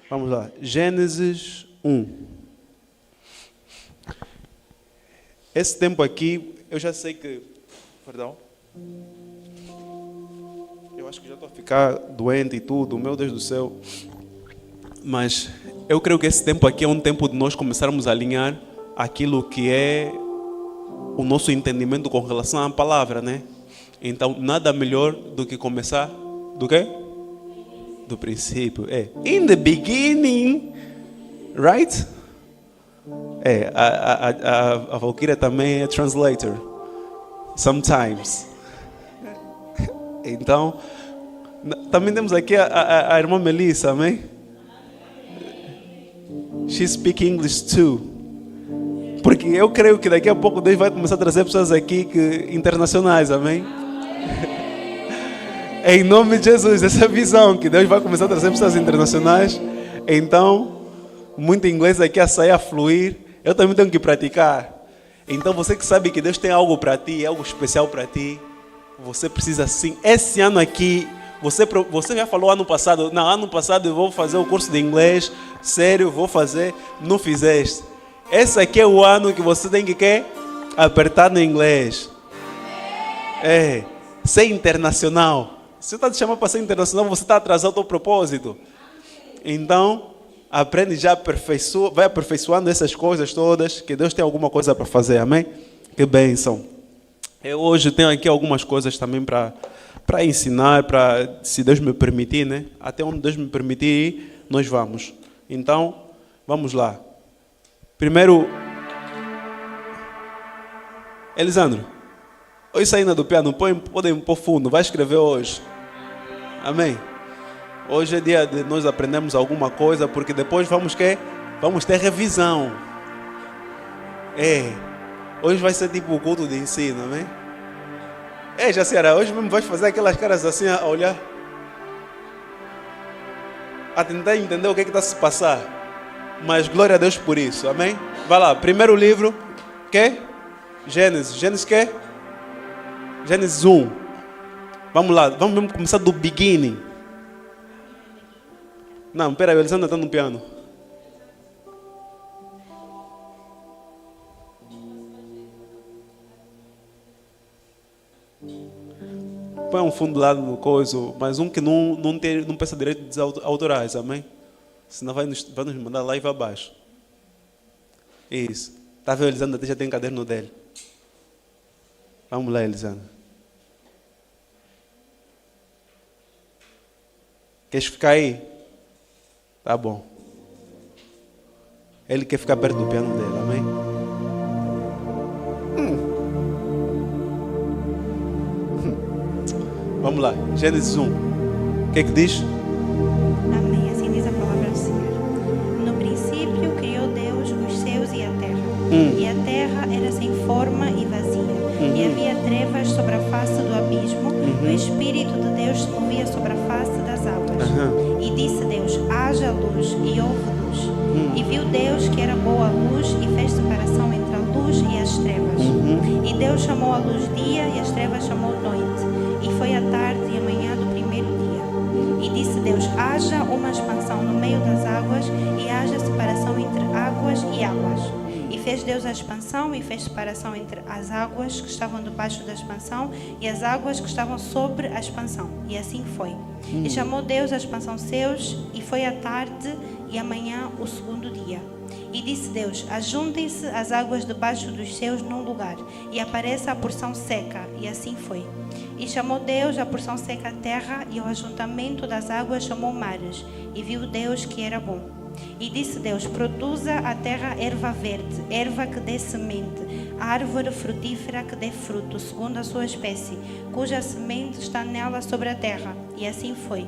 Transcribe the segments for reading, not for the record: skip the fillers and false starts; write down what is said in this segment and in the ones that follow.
Vamos lá. Gênesis 1. Esse tempo aqui, eu já sei que... Perdão. Eu acho que já estou a ficar doente e tudo, meu Deus do céu. Mas eu creio que esse tempo aqui é um tempo de nós começarmos a alinhar aquilo que é o nosso entendimento com relação à palavra, né? Então, nada melhor do que começar do quê? Do princípio. In the beginning, right? A Valkyria também é translator. Sometimes. Então, também temos aqui a irmã Melissa, amém? She speaks English too. Porque eu creio que daqui a pouco Deus vai começar a trazer pessoas aqui internacionais, amém? Em nome de Jesus, essa visão que Deus vai começar a trazer pessoas internacionais. Então, muito inglês aqui a sair a fluir. Eu também tenho que praticar. Então, você que sabe que Deus tem algo para ti, algo especial para ti, você precisa sim. Esse ano aqui, você já falou ano passado, não, ano passado eu vou fazer o curso de inglês, sério, vou fazer, não fizeste. Esse aqui é o ano que você tem que apertar no inglês. Ser internacional. Se você está te chamando para ser internacional, você está atrasado ao teu propósito. Então, aprende já, vai aperfeiçoando essas coisas todas, que Deus tem alguma coisa para fazer, amém? Que bênção. Eu hoje tenho aqui algumas coisas também para ensinar, se Deus me permitir, né? Até onde Deus me permitir ir, nós vamos. Então, vamos lá. Primeiro, Elisandro, hoje saindo do piano, podem pôr fundo, vai escrever hoje. Amém? Hoje é dia de nós aprendermos alguma coisa, porque depois vamos ter revisão. Hoje vai ser tipo o culto de ensino, amém? Jaciara, hoje mesmo vais fazer aquelas caras assim a olhar, a tentar entender o que está a se passar. Mas glória a Deus por isso, amém? Vai lá, primeiro livro, Gênesis. Gênesis quê? Gênesis 1. Vamos lá, vamos começar do beginning. Não, peraí, o Elisandro está no piano. Põe um fundo lá no coisa, mas um que não peça direitos autorais, amém? Senão vai nos mandar lá e vai abaixo. Isso. Está vendo, Elisandro? Até já tem caderno dele. Vamos lá, Elisandro. Queres ficar aí? Tá bom. Ele quer ficar perto do piano dele, amém? Vamos lá, Gênesis 1. O que diz? Amém, assim diz a palavra do Senhor. No princípio criou Deus os céus e a terra. E a terra era sem forma e vazia. E havia trevas sobre a face do abismo. O Espírito de Deus se movia sobre a face das águas. E disse Deus, haja luz, e houve luz. E viu Deus que era boa a luz, e fez separação entre a luz e as trevas. E Deus chamou a luz dia, e as trevas chamou noite. E foi a tarde e a manhã do primeiro dia. E disse Deus, haja uma expansão no meio das águas, e haja separação entre águas e águas. E fez Deus a expansão, e fez separação entre as águas que estavam debaixo da expansão e as águas que estavam sobre a expansão. E assim foi. E chamou Deus a expansão céus, e foi a tarde e a manhã o segundo dia. E disse Deus, ajuntem-se as águas debaixo dos céus num lugar, e apareça a porção seca. E assim foi. E chamou Deus a porção seca a terra, e ao ajuntamento das águas chamou mares. E viu Deus que era bom. E disse Deus, produza a terra erva verde, erva que dê semente, árvore frutífera que dê fruto, segundo a sua espécie, cuja semente está nela sobre a terra. E assim foi.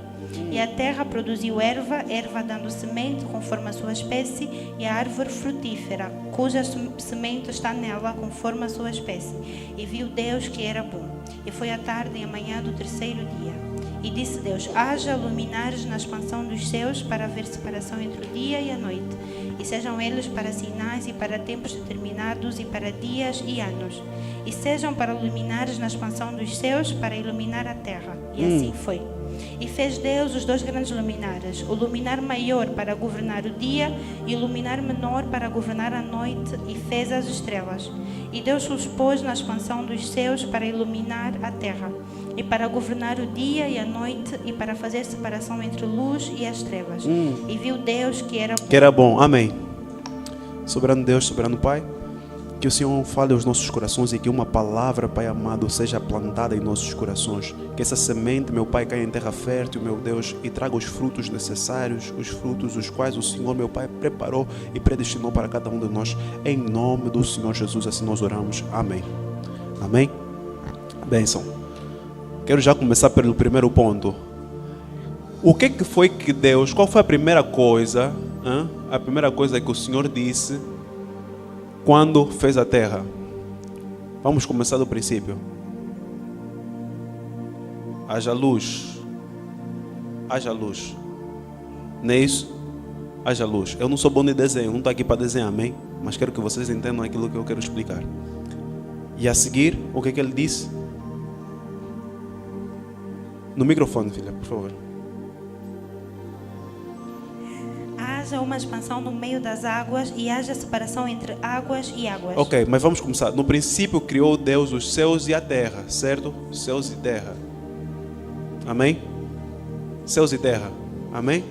E a terra produziu erva, erva dando semente conforme a sua espécie, e a árvore frutífera, cuja semente está nela conforme a sua espécie. E viu Deus que era bom. E foi a tarde e a manhã do terceiro dia. E disse Deus: haja luminares na expansão dos céus para haver separação entre o dia e a noite, e sejam eles para sinais e para tempos determinados e para dias e anos, e sejam para luminares na expansão dos céus para iluminar a terra. E assim foi. E fez Deus os 2 grandes luminares, o luminar maior para governar o dia e o luminar menor para governar a noite, e fez as estrelas. E Deus os pôs na expansão dos céus para iluminar a terra, e para governar o dia e a noite, e para fazer separação entre a luz e as trevas. E viu Deus que era bom. Que era bom. Amém. Soberano Deus, soberano Pai, que o Senhor fale aos nossos corações e que uma palavra, Pai amado, seja plantada em nossos corações. Que essa semente, meu Pai, caia em terra fértil, meu Deus, e traga os frutos necessários, os frutos os quais o Senhor, meu Pai, preparou e predestinou para cada um de nós. Em nome do Senhor Jesus, assim nós oramos. Amém. Amém. Bênção. Quero já começar pelo primeiro ponto. O que foi que Deus, qual foi a primeira coisa, a primeira coisa que o Senhor disse quando fez a terra? Vamos começar do princípio. Haja luz. Haja luz. Não é isso? Haja luz. Eu não sou bom de desenho, não estou aqui para desenhar, amém? Mas quero que vocês entendam aquilo que eu quero explicar. E a seguir, o que ele disse? No microfone, filha, por favor. Haja uma expansão no meio das águas e haja separação entre águas e águas. Ok, mas vamos começar. No princípio criou Deus os céus e a terra, certo? Céus e terra. Amém? Céus e terra. Amém?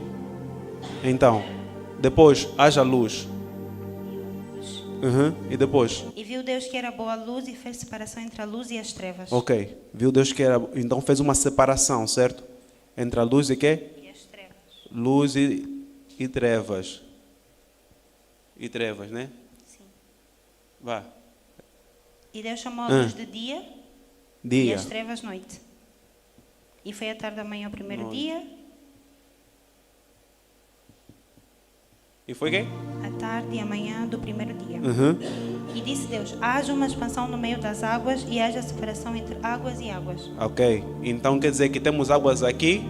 Então, depois haja luz. E depois? E viu Deus que era boa a luz e fez separação entre a luz e as trevas. Ok, viu Deus que era... Então fez uma separação, certo? Entre a luz e quê? E as trevas. Luz e trevas. E trevas, né? Sim. Vá. E Deus chamou a luz de dia e Dia. as trevas noite. E foi a tarde da manhã o primeiro Noite. dia. E foi quê? A tarde e a manhã do primeiro dia. Uhum. E disse Deus: haja uma expansão no meio das águas e haja separação entre águas e águas. Ok. Então quer dizer que temos águas aqui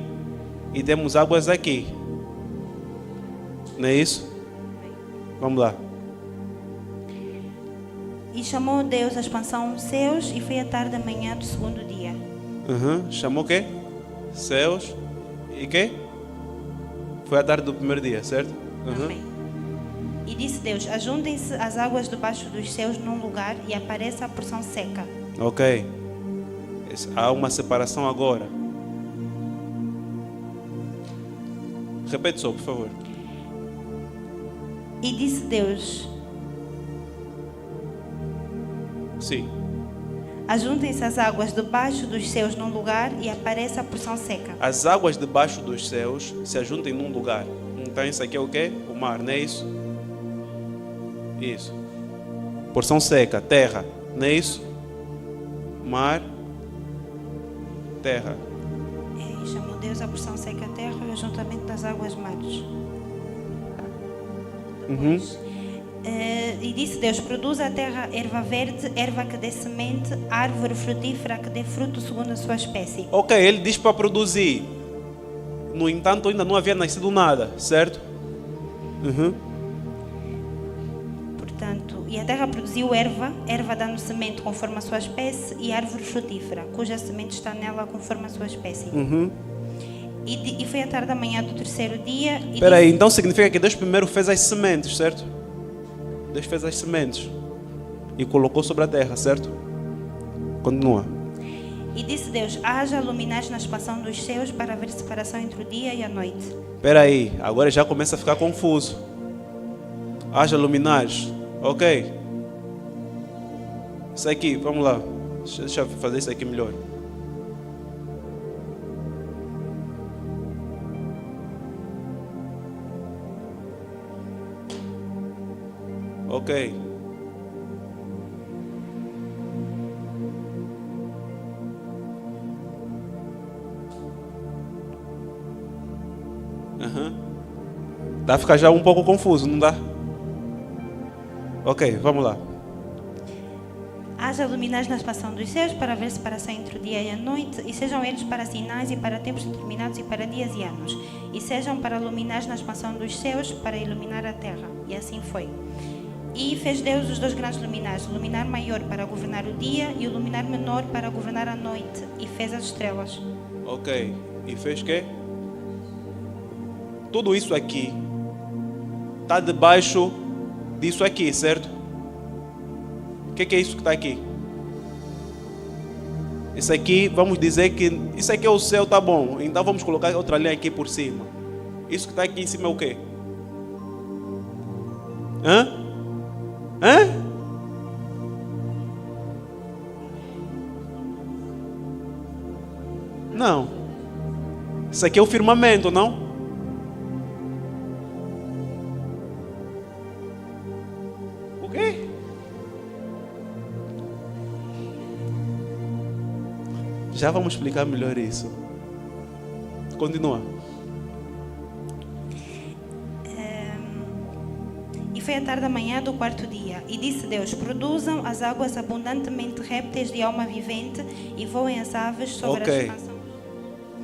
e temos águas aqui. Não é isso? Vamos lá. E chamou Deus a expansão céus e foi a tarde da manhã do segundo dia. Chamou o quê? Céus e quê? Foi a tarde do primeiro dia, certo? Amém. E disse Deus: ajuntem-se as águas debaixo dos céus num lugar e apareça a porção seca. Ok. Há uma separação agora. Repete só, por favor. E disse Deus: Sim. ajuntem-se as águas debaixo dos céus num lugar e apareça a porção seca. As águas debaixo dos céus se ajuntem num lugar. Então isso aqui é o quê? O mar, não é isso? Isso. Porção seca, terra, não é isso? Mar, terra. E chamou Deus a porção seca a terra e o ajuntamento das águas mares. E disse Deus: produza a terra erva verde, erva que dê semente, árvore frutífera que dê fruto segundo a sua espécie. Ok, ele diz para produzir. No entanto, ainda não havia nascido nada, certo? Portanto, e a terra produziu erva, erva dando semente conforme a sua espécie, e árvore frutífera, cuja semente está nela conforme a sua espécie. E foi a tarde da manhã do terceiro dia. Espera aí, então significa que Deus primeiro fez as sementes, certo? Deus fez as sementes e colocou sobre a terra, certo? Continua. E disse Deus: haja luminares na expansão dos céus para haver separação entre o dia e a noite. Espera aí, agora já começa a ficar confuso. Haja luminares, ok? Isso aqui, vamos lá. Deixa eu fazer isso aqui melhor. Ok. Dá a ficar já um pouco confuso, não dá? Ok, vamos lá. Haja luminares na expansão dos céus para haver separação entre o dia e a noite, e sejam eles para sinais e para tempos determinados e para dias e anos, e sejam para luminares na expansão dos céus para iluminar a terra. E assim foi. E fez Deus os dois grandes luminares, o luminar maior para governar o dia e o luminar menor para governar a noite, e fez as estrelas. Ok. E fez o quê? Tudo isso aqui está debaixo disso aqui, certo? O que é isso que está aqui? Isso aqui, vamos dizer que isso aqui é o céu, tá bom. Então vamos colocar outra linha aqui por cima. Isso que está aqui em cima é o quê? Hã? Não. Isso aqui é o firmamento, não? O quê? Já vamos explicar melhor isso. Continua. E foi a tarde da manhã do quarto dia, e disse Deus: produzam as águas abundantemente répteis de alma vivente, e voem as aves sobre a expansão.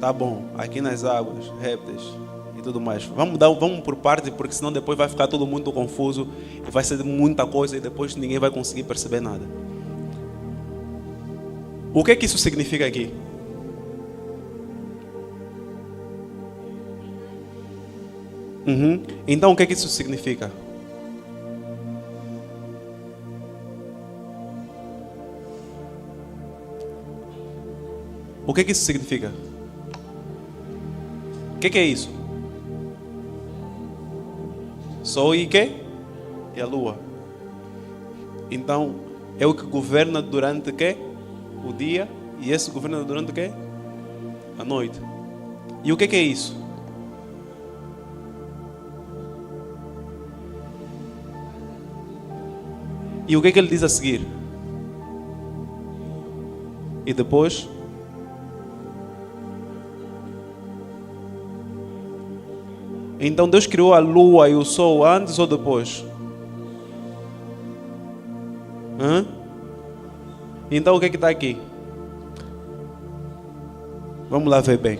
Tá bom, aqui nas águas, répteis e tudo mais. Vamos por parte, porque senão depois vai ficar todo muito confuso e vai ser muita coisa e depois ninguém vai conseguir perceber nada. O que é que isso significa aqui? Então o que é que isso significa? O que é que isso significa? O que é isso? Sol e quê? E a lua. Então, é o que governa durante o quê? O dia. E esse governa durante o quê? A noite. E o que é isso? E o que ele diz a seguir? E depois? Então Deus criou a lua e o sol antes ou depois? Então o que está aqui? Vamos lá ver bem.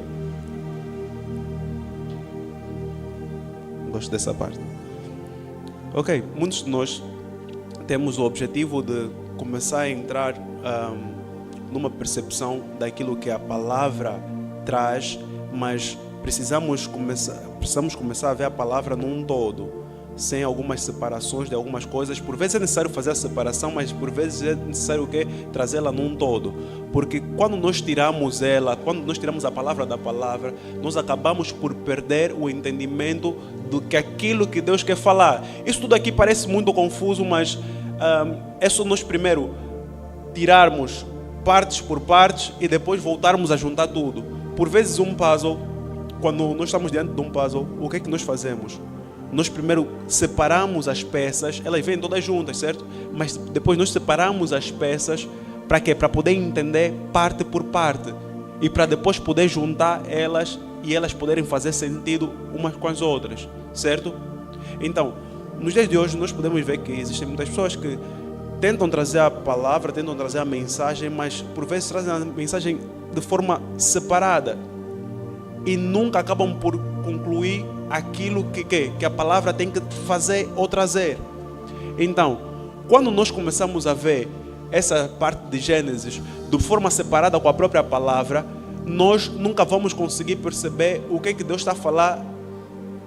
Gosto dessa parte. Ok, muitos de nós temos o objetivo de começar a entrar numa percepção daquilo que a palavra traz, mas precisamos começar a ver a palavra num todo, sem algumas separações de algumas coisas. Por vezes é necessário fazer a separação, mas por vezes é necessário o quê? Trazê-la num todo. Porque quando nós tiramos ela, quando nós tiramos a palavra da palavra, nós acabamos por perder o entendimento do que aquilo que Deus quer falar. Isso tudo aqui parece muito confuso, mas é só nós primeiro tirarmos partes por partes e depois voltarmos a juntar tudo. Por vezes um puzzle, quando nós estamos diante de um puzzle, o que é que nós fazemos? Nós primeiro separamos as peças, elas vêm todas juntas, certo? Mas depois nós separamos as peças para quê? Para poder entender parte por parte e para depois poder juntar elas e elas poderem fazer sentido umas com as outras, certo? Então, nos dias de hoje nós podemos ver que existem muitas pessoas que tentam trazer a palavra, tentam trazer a mensagem, mas por vezes trazem a mensagem de forma separada e nunca acabam por concluir aquilo que a palavra tem que fazer ou trazer. Então, quando nós começamos a ver essa parte de Gênesis de forma separada com a própria palavra, nós nunca vamos conseguir perceber o que é que Deus está a falar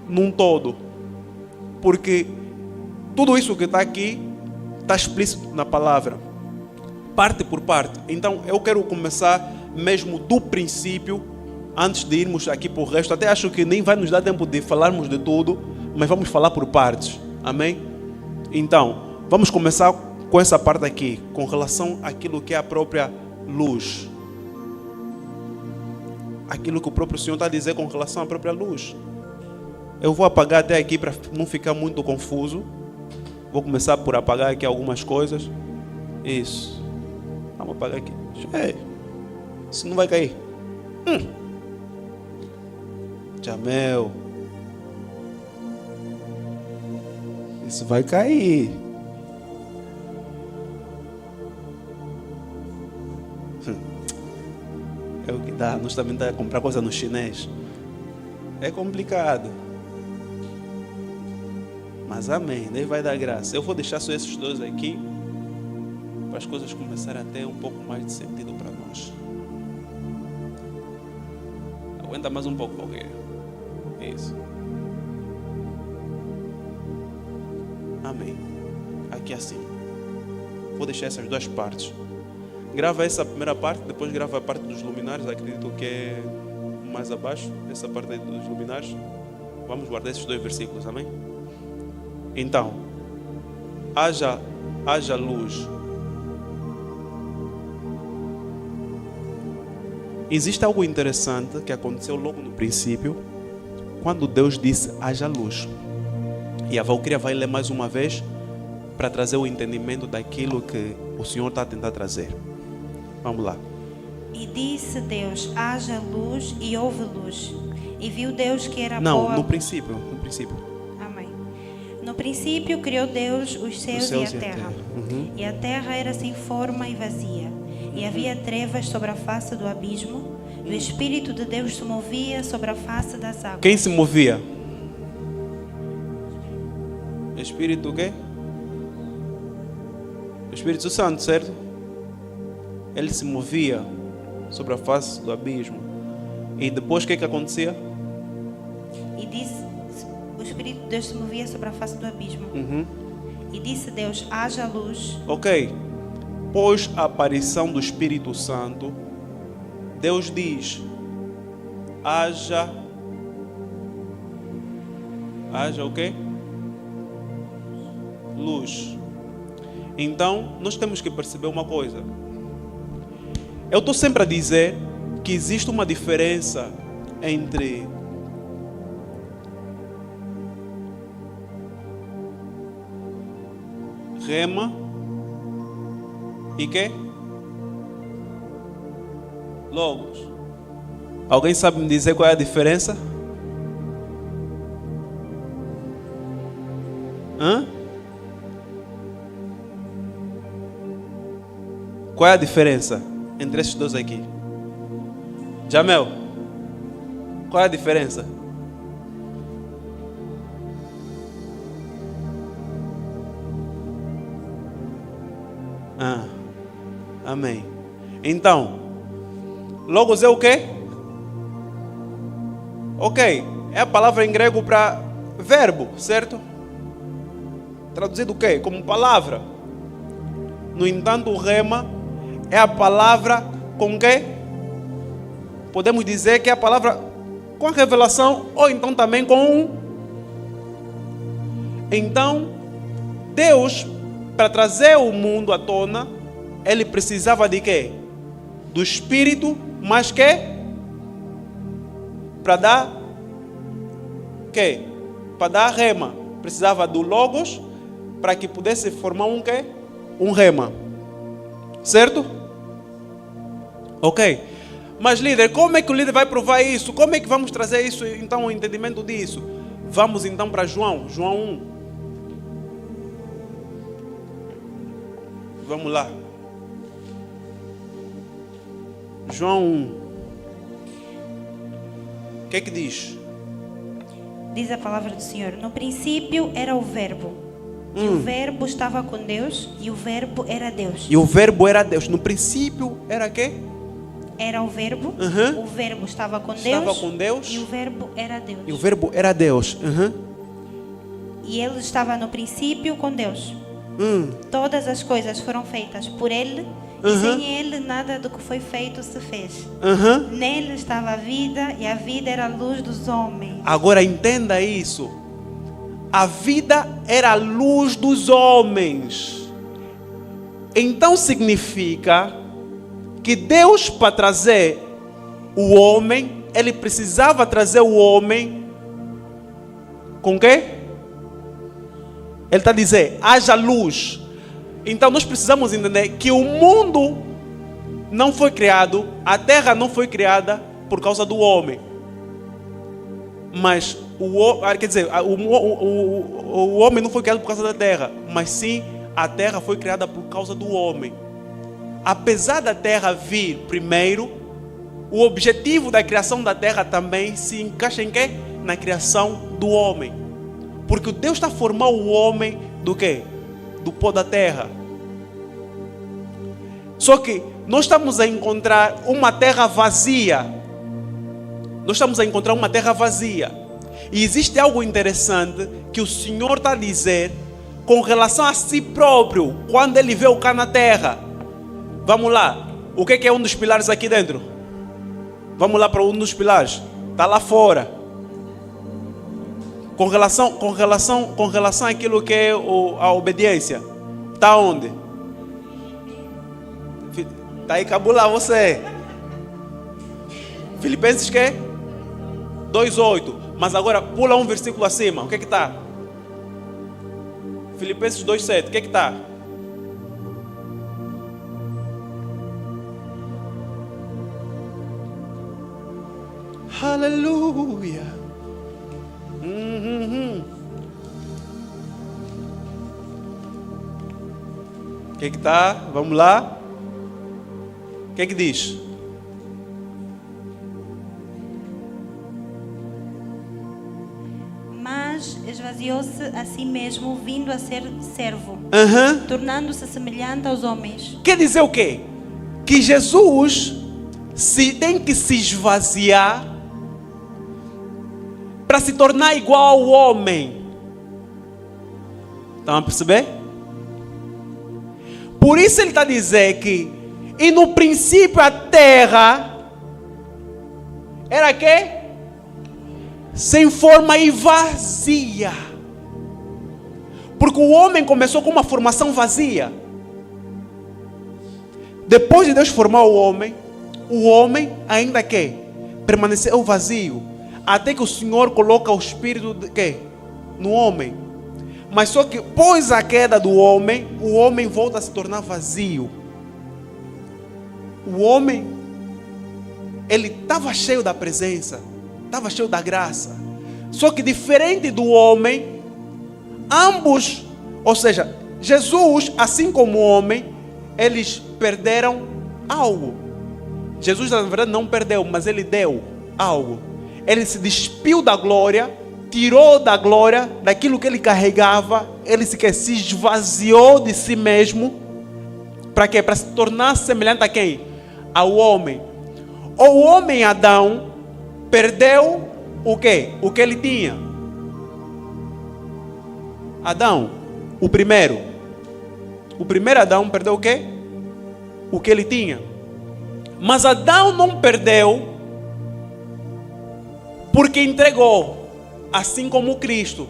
num todo. Porque tudo isso que está aqui está explícito na palavra, parte por parte. Então eu quero começar mesmo do princípio, antes de irmos aqui para o resto. Até acho que nem vai nos dar tempo de falarmos de tudo, mas vamos falar por partes, amém? Então, vamos começar com essa parte aqui, com relação àquilo que é a própria luz. Aquilo que o próprio Senhor está a dizer com relação à própria luz. Eu vou apagar até aqui para não ficar muito confuso. Vou começar por apagar aqui algumas coisas. Isso. Vamos apagar aqui. Isso não vai cair. Jamel. Isso vai cair. cá, nós também estamos a comprar coisa no chinês. É complicado. Mas amém, Deus vai dar graça. Eu vou deixar só esses dois aqui, para as coisas começarem a ter um pouco mais de sentido para nós. Aguenta mais um pouco, ok? Isso. Amém. Aqui assim. Vou deixar essas duas partes. Grava essa primeira parte, depois grava a parte dos luminares. Acredito que é mais abaixo, essa parte aí dos luminares. Vamos guardar esses dois versículos, amém? Então, haja luz. Existe algo interessante que aconteceu logo no princípio, quando Deus disse haja luz. E a Valquíria vai ler mais uma vez para trazer o entendimento daquilo que o Senhor está a tentar trazer. Vamos lá. E disse Deus, haja luz, e houve luz. E viu Deus que era boa... Não, no princípio. Amém. No princípio criou Deus os céus e a terra. E a terra era sem forma e vazia. E havia trevas sobre a face do abismo. E o Espírito de Deus se movia sobre a face das águas. Quem se movia? Espírito o quê? O Espírito Santo, certo? Ele se movia sobre a face do abismo. E depois o que acontecia? E disse, o Espírito de Deus se movia sobre a face do abismo. E disse Deus, haja luz. Ok. Após a aparição do Espírito Santo, Deus diz, haja o quê? Luz. Então, nós temos que perceber uma coisa. Eu estou sempre a dizer que existe uma diferença entre rema e quê? Logos. Alguém sabe me dizer qual é a diferença? Qual é a diferença entre esses dois aqui? Jamel, qual é a diferença? Amém. Então, logos é o quê? Ok, é a palavra em grego para verbo, certo? Traduzido o quê? Como palavra. No entanto, o rema é a palavra com que podemos dizer que é a palavra com a revelação, ou então também com Então, Deus, para trazer o mundo à tona, ele precisava de quê? Do Espírito, mas que? Para dar quê? Para dar rema. Precisava do Logos para que pudesse formar um quê? Um rema. Certo? Ok. Mas líder, como é que o líder vai provar isso? Como é que vamos trazer isso, então, o entendimento disso? Vamos então para João 1. Vamos lá. João 1. O que é que diz? Diz a palavra do Senhor. No princípio era o verbo. E o verbo estava com Deus. E o verbo era Deus. E o verbo era Deus. No princípio era quê? Era o verbo. O verbo estava com Deus. E o verbo era Deus. E o verbo era Deus. E ele estava no princípio com Deus. Todas as coisas foram feitas por ele. E sem ele nada do que foi feito se fez. Nele estava a vida, e a vida era a luz dos homens. Agora entenda isso. A vida era a luz dos homens. Então significa que Deus, para trazer o homem, ele precisava trazer o homem com quê? Ele está a dizer, haja luz. Então nós precisamos entender que o mundo não foi criado, a terra não foi criada por causa do homem. Mas o homem não foi criado por causa da terra, mas sim a terra foi criada por causa do homem. Apesar da terra vir primeiro, o objetivo da criação da terra também se encaixa em quê? Na criação do homem. Porque Deus está a formar o homem do quê? Do pó da terra. Só que nós estamos a encontrar uma terra vazia. Nós estamos a encontrar uma terra vazia. E existe algo interessante que o Senhor está a dizer com relação a si próprio, quando Ele veio cá na terra. Vamos lá. O que é um dos pilares aqui dentro? Vamos lá para um dos pilares. Está lá fora. Com relação àquilo que é a obediência. Está onde? Está aí, cabula você. Filipenses que? 2:8. Mas agora pula um versículo acima. O que está? Filipenses 2:7. O que está? Aleluia. O que está? Vamos lá. O que diz? Mas esvaziou-se a si mesmo, vindo a ser servo, tornando-se semelhante aos homens. Quer dizer o quê? Que Jesus tem que se esvaziar para se tornar igual ao homem. Estão a perceber? Por isso ele está a dizer que e no princípio a terra era quê? Sem forma e vazia. Porque o homem começou com uma formação vazia. Depois de Deus formar o homem ainda quê? Permaneceu vazio. Até que o Senhor coloca o espírito de quê? No homem. Mas só que após a queda do homem, o homem volta a se tornar vazio. O homem, ele estava cheio da presença, estava cheio da graça. Só que diferente do homem, ambos, ou seja, Jesus, assim como o homem, eles perderam algo. Jesus, na verdade, não perdeu, mas ele deu algo. Ele se despiu da glória, tirou da glória, daquilo que ele carregava, ele se esvaziou de si mesmo. Para quê? Para se tornar semelhante a quem? Ao homem. O homem Adão perdeu o quê? O que ele tinha. Adão, o primeiro Adão perdeu o quê? O que ele tinha. Mas Adão não perdeu porque entregou, assim como Cristo.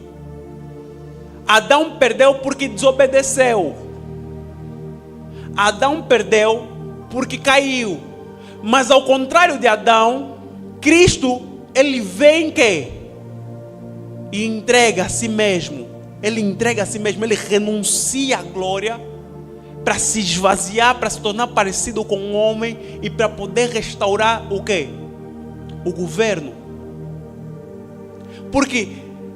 Adão perdeu porque desobedeceu. Adão perdeu porque caiu. Mas ao contrário de Adão, Cristo, ele vem que e entrega a si mesmo. Ele entrega a si mesmo, ele renuncia à glória para se esvaziar, para se tornar parecido com um homem e para poder restaurar o quê? O governo. Porque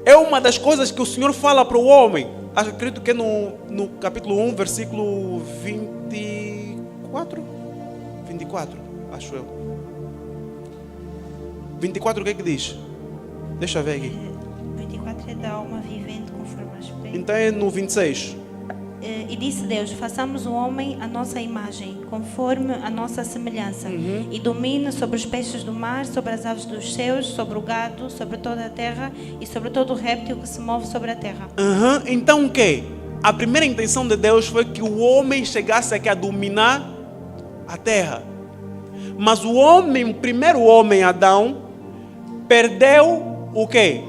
é uma das coisas que o Senhor fala para o homem. Acredito que é no capítulo 1, versículo 24, acho eu. 24, o que é que diz? Deixa eu ver aqui. 24 é da alma vivente conforme a espelho. Então é no 26. E disse Deus: façamos o homem à nossa imagem, conforme a nossa semelhança, e domine sobre os peixes do mar, sobre as aves dos céus, sobre o gado, sobre toda a terra e sobre todo o réptil que se move sobre a terra. Então o quê? A primeira intenção de Deus foi que o homem chegasse aqui a dominar a terra. Mas o primeiro homem, Adão, perdeu o quê?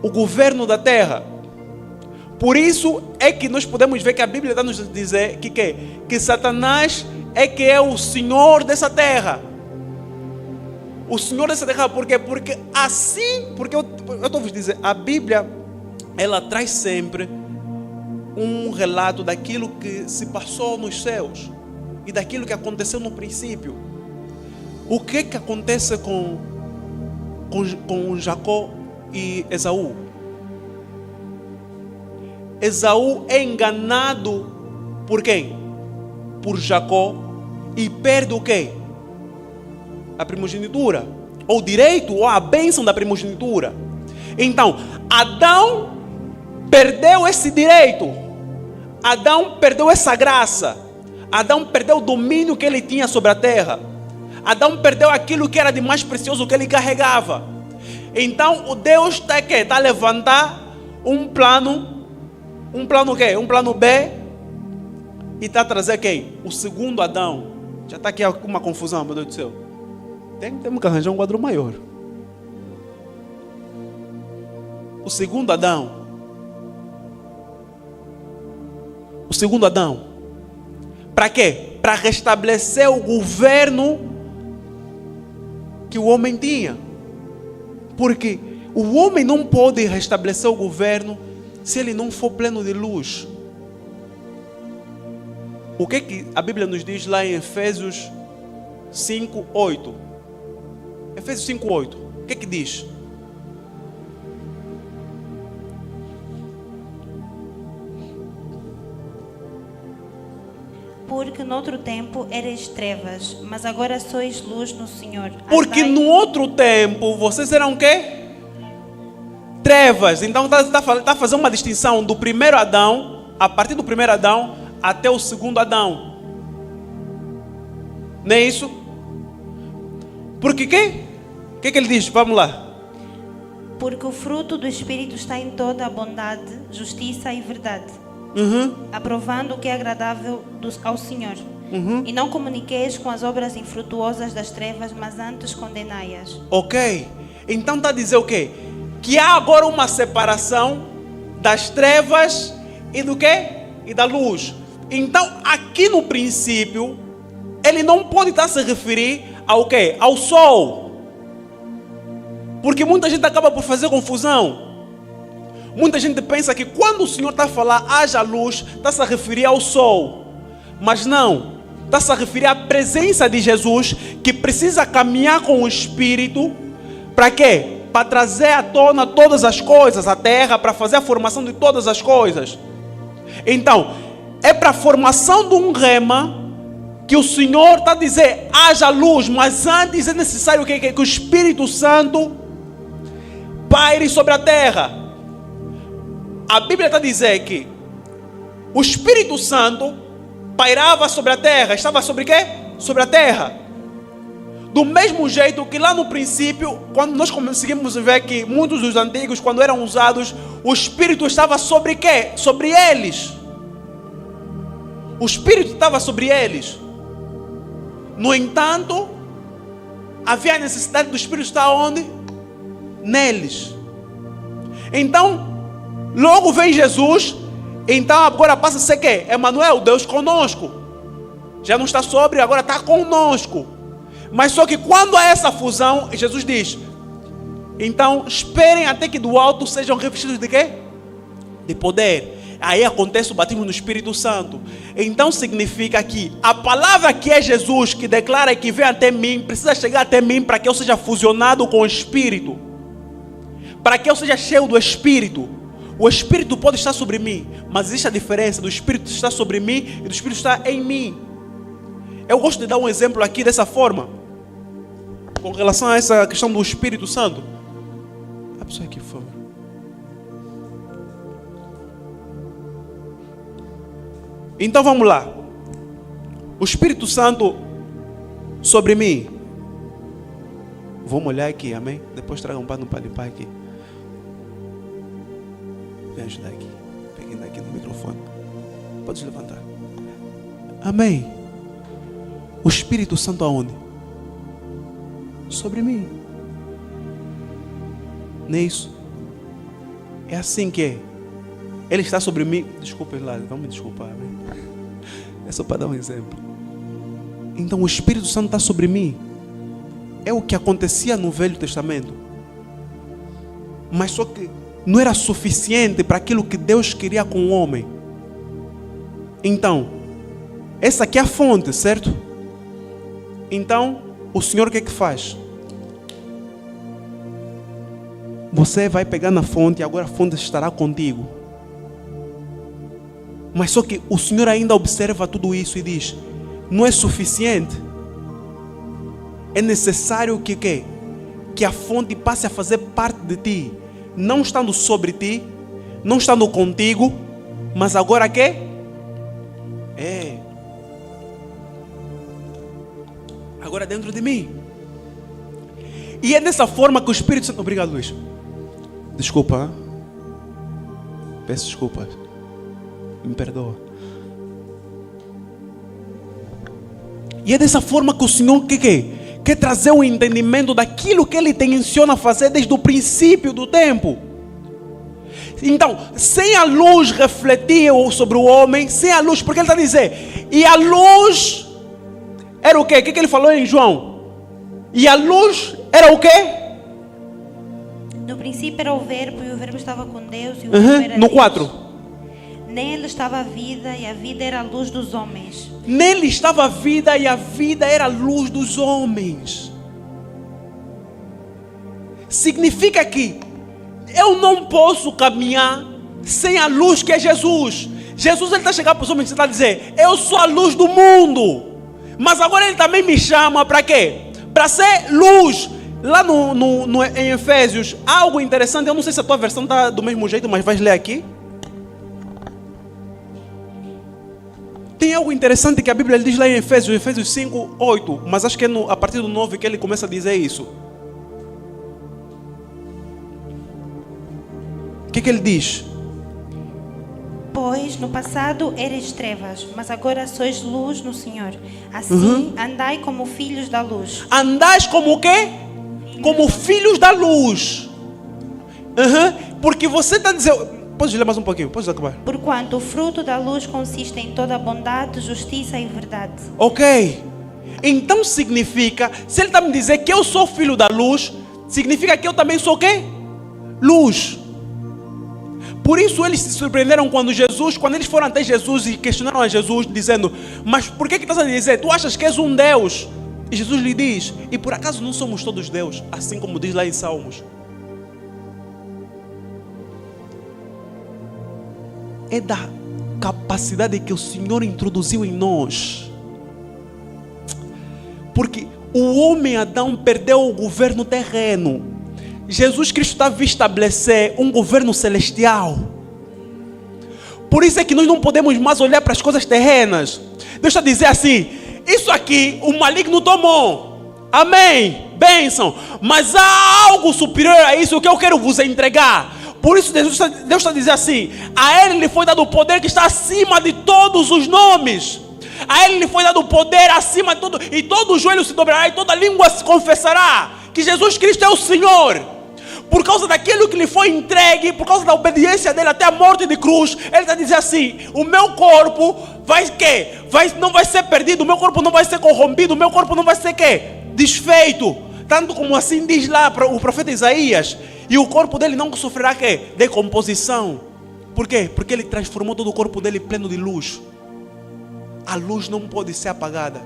O governo da terra. Por isso é que nós podemos ver que a Bíblia está nos dizer que Satanás é que é o senhor dessa terra. O senhor dessa terra, por quê? Porque eu estou a vos dizer, a Bíblia, ela traz sempre um relato daquilo que se passou nos céus e daquilo que aconteceu no princípio. O que acontece com Jacó e Esaú? Esaú é enganado por quem? Por Jacó, e perde o quê? A primogenitura. Ou o direito, ou a bênção da primogenitura. Então, Adão perdeu esse direito. Adão perdeu essa graça. Adão perdeu o domínio que ele tinha sobre a terra. Adão perdeu aquilo que era de mais precioso que ele carregava. Então, o Deus está a levantar um plano quê? Um plano B. E está a trazer quem? O segundo Adão. Já está aqui uma confusão, meu Deus do céu. Temos que arranjar um quadro maior. O segundo Adão. O segundo Adão. Para quê? Para restabelecer o governo que o homem tinha. Porque o homem não pode restabelecer o governo se ele não for pleno de luz. O que a Bíblia nos diz lá em Efésios 5:8? Efésios 5:8. O que diz? Porque no outro tempo erais trevas, mas agora sois luz no Senhor. Porque no outro tempo vocês eram o quê? Trevas. Então está fazendo uma distinção do primeiro Adão, a partir do primeiro Adão até o segundo Adão. Não é isso? Porque o que ele diz? Vamos lá. Porque o fruto do Espírito está em toda a bondade, justiça e verdade. Aprovando o que é agradável ao Senhor. E não comuniqueis com as obras infrutuosas das trevas, mas antes condenai-as. Ok. Então está a dizer o quê? Que há agora uma separação das trevas e do quê? E da luz. Então, aqui no princípio, ele não pode estar a se referir ao quê? Ao sol. Porque muita gente acaba por fazer confusão. Muita gente pensa que quando o Senhor está a falar haja luz, está -se a referir ao sol. Mas não. Está-se a referir à presença de Jesus, que precisa caminhar com o Espírito. Para quê? Para trazer à tona todas as coisas, a terra, para fazer a formação de todas as coisas. Então, é para a formação de um rema que o Senhor está a dizer, haja luz, mas antes é necessário que o Espírito Santo paire sobre a terra. A Bíblia está a dizer que o Espírito Santo pairava sobre a terra. Estava sobre quê? Sobre a terra. Do mesmo jeito que lá no princípio, quando nós conseguimos ver que muitos dos antigos, quando eram usados, o Espírito estava sobre quê? Sobre eles. O Espírito estava sobre eles. No entanto, havia a necessidade do Espírito estar onde? Neles. Então, logo vem Jesus. Então agora passa a ser quê? Emanuel, Deus conosco. Já não está sobre, agora está conosco. Mas só que quando há essa fusão, Jesus diz, então esperem até que do alto sejam revestidos de quê? De poder. Aí acontece o batismo no Espírito Santo. Então significa que a palavra que é Jesus, que declara que vem até mim, precisa chegar até mim para que eu seja fusionado com o Espírito. Para que eu seja cheio do Espírito. O Espírito pode estar sobre mim, mas existe a diferença do Espírito estar sobre mim e do Espírito estar em mim. Eu gosto de dar um exemplo aqui dessa forma, com relação a essa questão do Espírito Santo. A pessoa aqui, por favor. Então vamos lá. O Espírito Santo sobre mim. Vamos olhar aqui, amém? Depois traga um pano para limpar aqui. Vem ajudar aqui. Peguem aqui no microfone. Pode levantar. Amém. O Espírito Santo aonde? Sobre mim. Não é isso? É assim que é. Ele está sobre mim. Desculpa, lá, vamos me desculpar. Amém? É só para dar um exemplo. Então o Espírito Santo está sobre mim. É o que acontecia no Velho Testamento. Mas só que não era suficiente para aquilo que Deus queria com o homem. Então, essa aqui é a fonte, certo? Então, o Senhor o que é que faz? Você vai pegar na fonte e agora a fonte estará contigo. Mas só que o Senhor ainda observa tudo isso e diz, não é suficiente. é necessário que a fonte passe a fazer parte de ti, não estando sobre ti, não estando contigo, mas agora agora dentro de mim. E é dessa forma que o Espírito Santo... Obrigado, Luís. Desculpa. Peço desculpas. Me perdoa. E é dessa forma que o Senhor quer trazer o entendimento daquilo que Ele tenciona fazer desde o princípio do tempo. Então, sem a luz refletir sobre o homem, sem a luz, porque Ele está a dizer, e a luz era o quê? O que Ele falou em João? E a luz era o quê? No princípio era o verbo, e o verbo estava com Deus, e o verbo era no Deus. 4. Nele estava a vida, e a vida era a luz dos homens. Nele estava a vida, e a vida era a luz dos homens. Significa que eu não posso caminhar sem a luz que é Jesus. Jesus, Ele está chegando para os homens e está a dizer, eu sou a luz do mundo. Mas agora Ele também me chama para quê? Para ser luz. Lá em Efésios, algo interessante, eu não sei se a tua versão está do mesmo jeito, mas vais ler aqui. Tem algo interessante que a Bíblia diz lá em Efésios 5, 8, mas acho que é a partir do 9 que ele começa a dizer isso. O que ele diz? Pois no passado eres trevas, mas agora sois luz no Senhor. Assim andai como filhos da luz. Andais como o quê? Como filhos da luz. Porque você está dizendo... Pode ler mais um pouquinho, pode acabar. Porquanto o fruto da luz consiste em toda bondade, justiça e verdade. Ok. Então significa, se ele está me dizendo que eu sou filho da luz, significa que eu também sou o quê? Luz. Por isso eles se surpreenderam quando eles foram até Jesus e questionaram a Jesus, dizendo, mas por que estás a dizer? Tu achas que és um Deus? E Jesus lhe diz, e por acaso não somos todos Deus? Assim como diz lá em Salmos. É da capacidade que o Senhor introduziu em nós. Porque o homem Adão perdeu o governo terreno. Jesus Cristo está a estabelecer um governo celestial. Por isso é que nós não podemos mais olhar para as coisas terrenas. Deixa eu dizer assim, isso aqui o maligno tomou. Amém, bênção. Mas há algo superior a isso que eu quero vos entregar. Por isso Deus está a dizer assim, a Ele lhe foi dado o poder que está acima de todos os nomes. A Ele lhe foi dado o poder acima de tudo. E todo joelho se dobrará e toda língua se confessará que Jesus Cristo é o Senhor. Por causa daquilo que lhe foi entregue, por causa da obediência dele até a morte de cruz, Ele está a dizer assim, o meu corpo não vai ser perdido, o meu corpo não vai ser corrompido, o meu corpo não vai ser desfeito. Tanto como assim diz lá o profeta Isaías. E o corpo dele não sofrerá decomposição. Por quê? Porque ele transformou todo o corpo dele pleno de luz. A luz não pode ser apagada.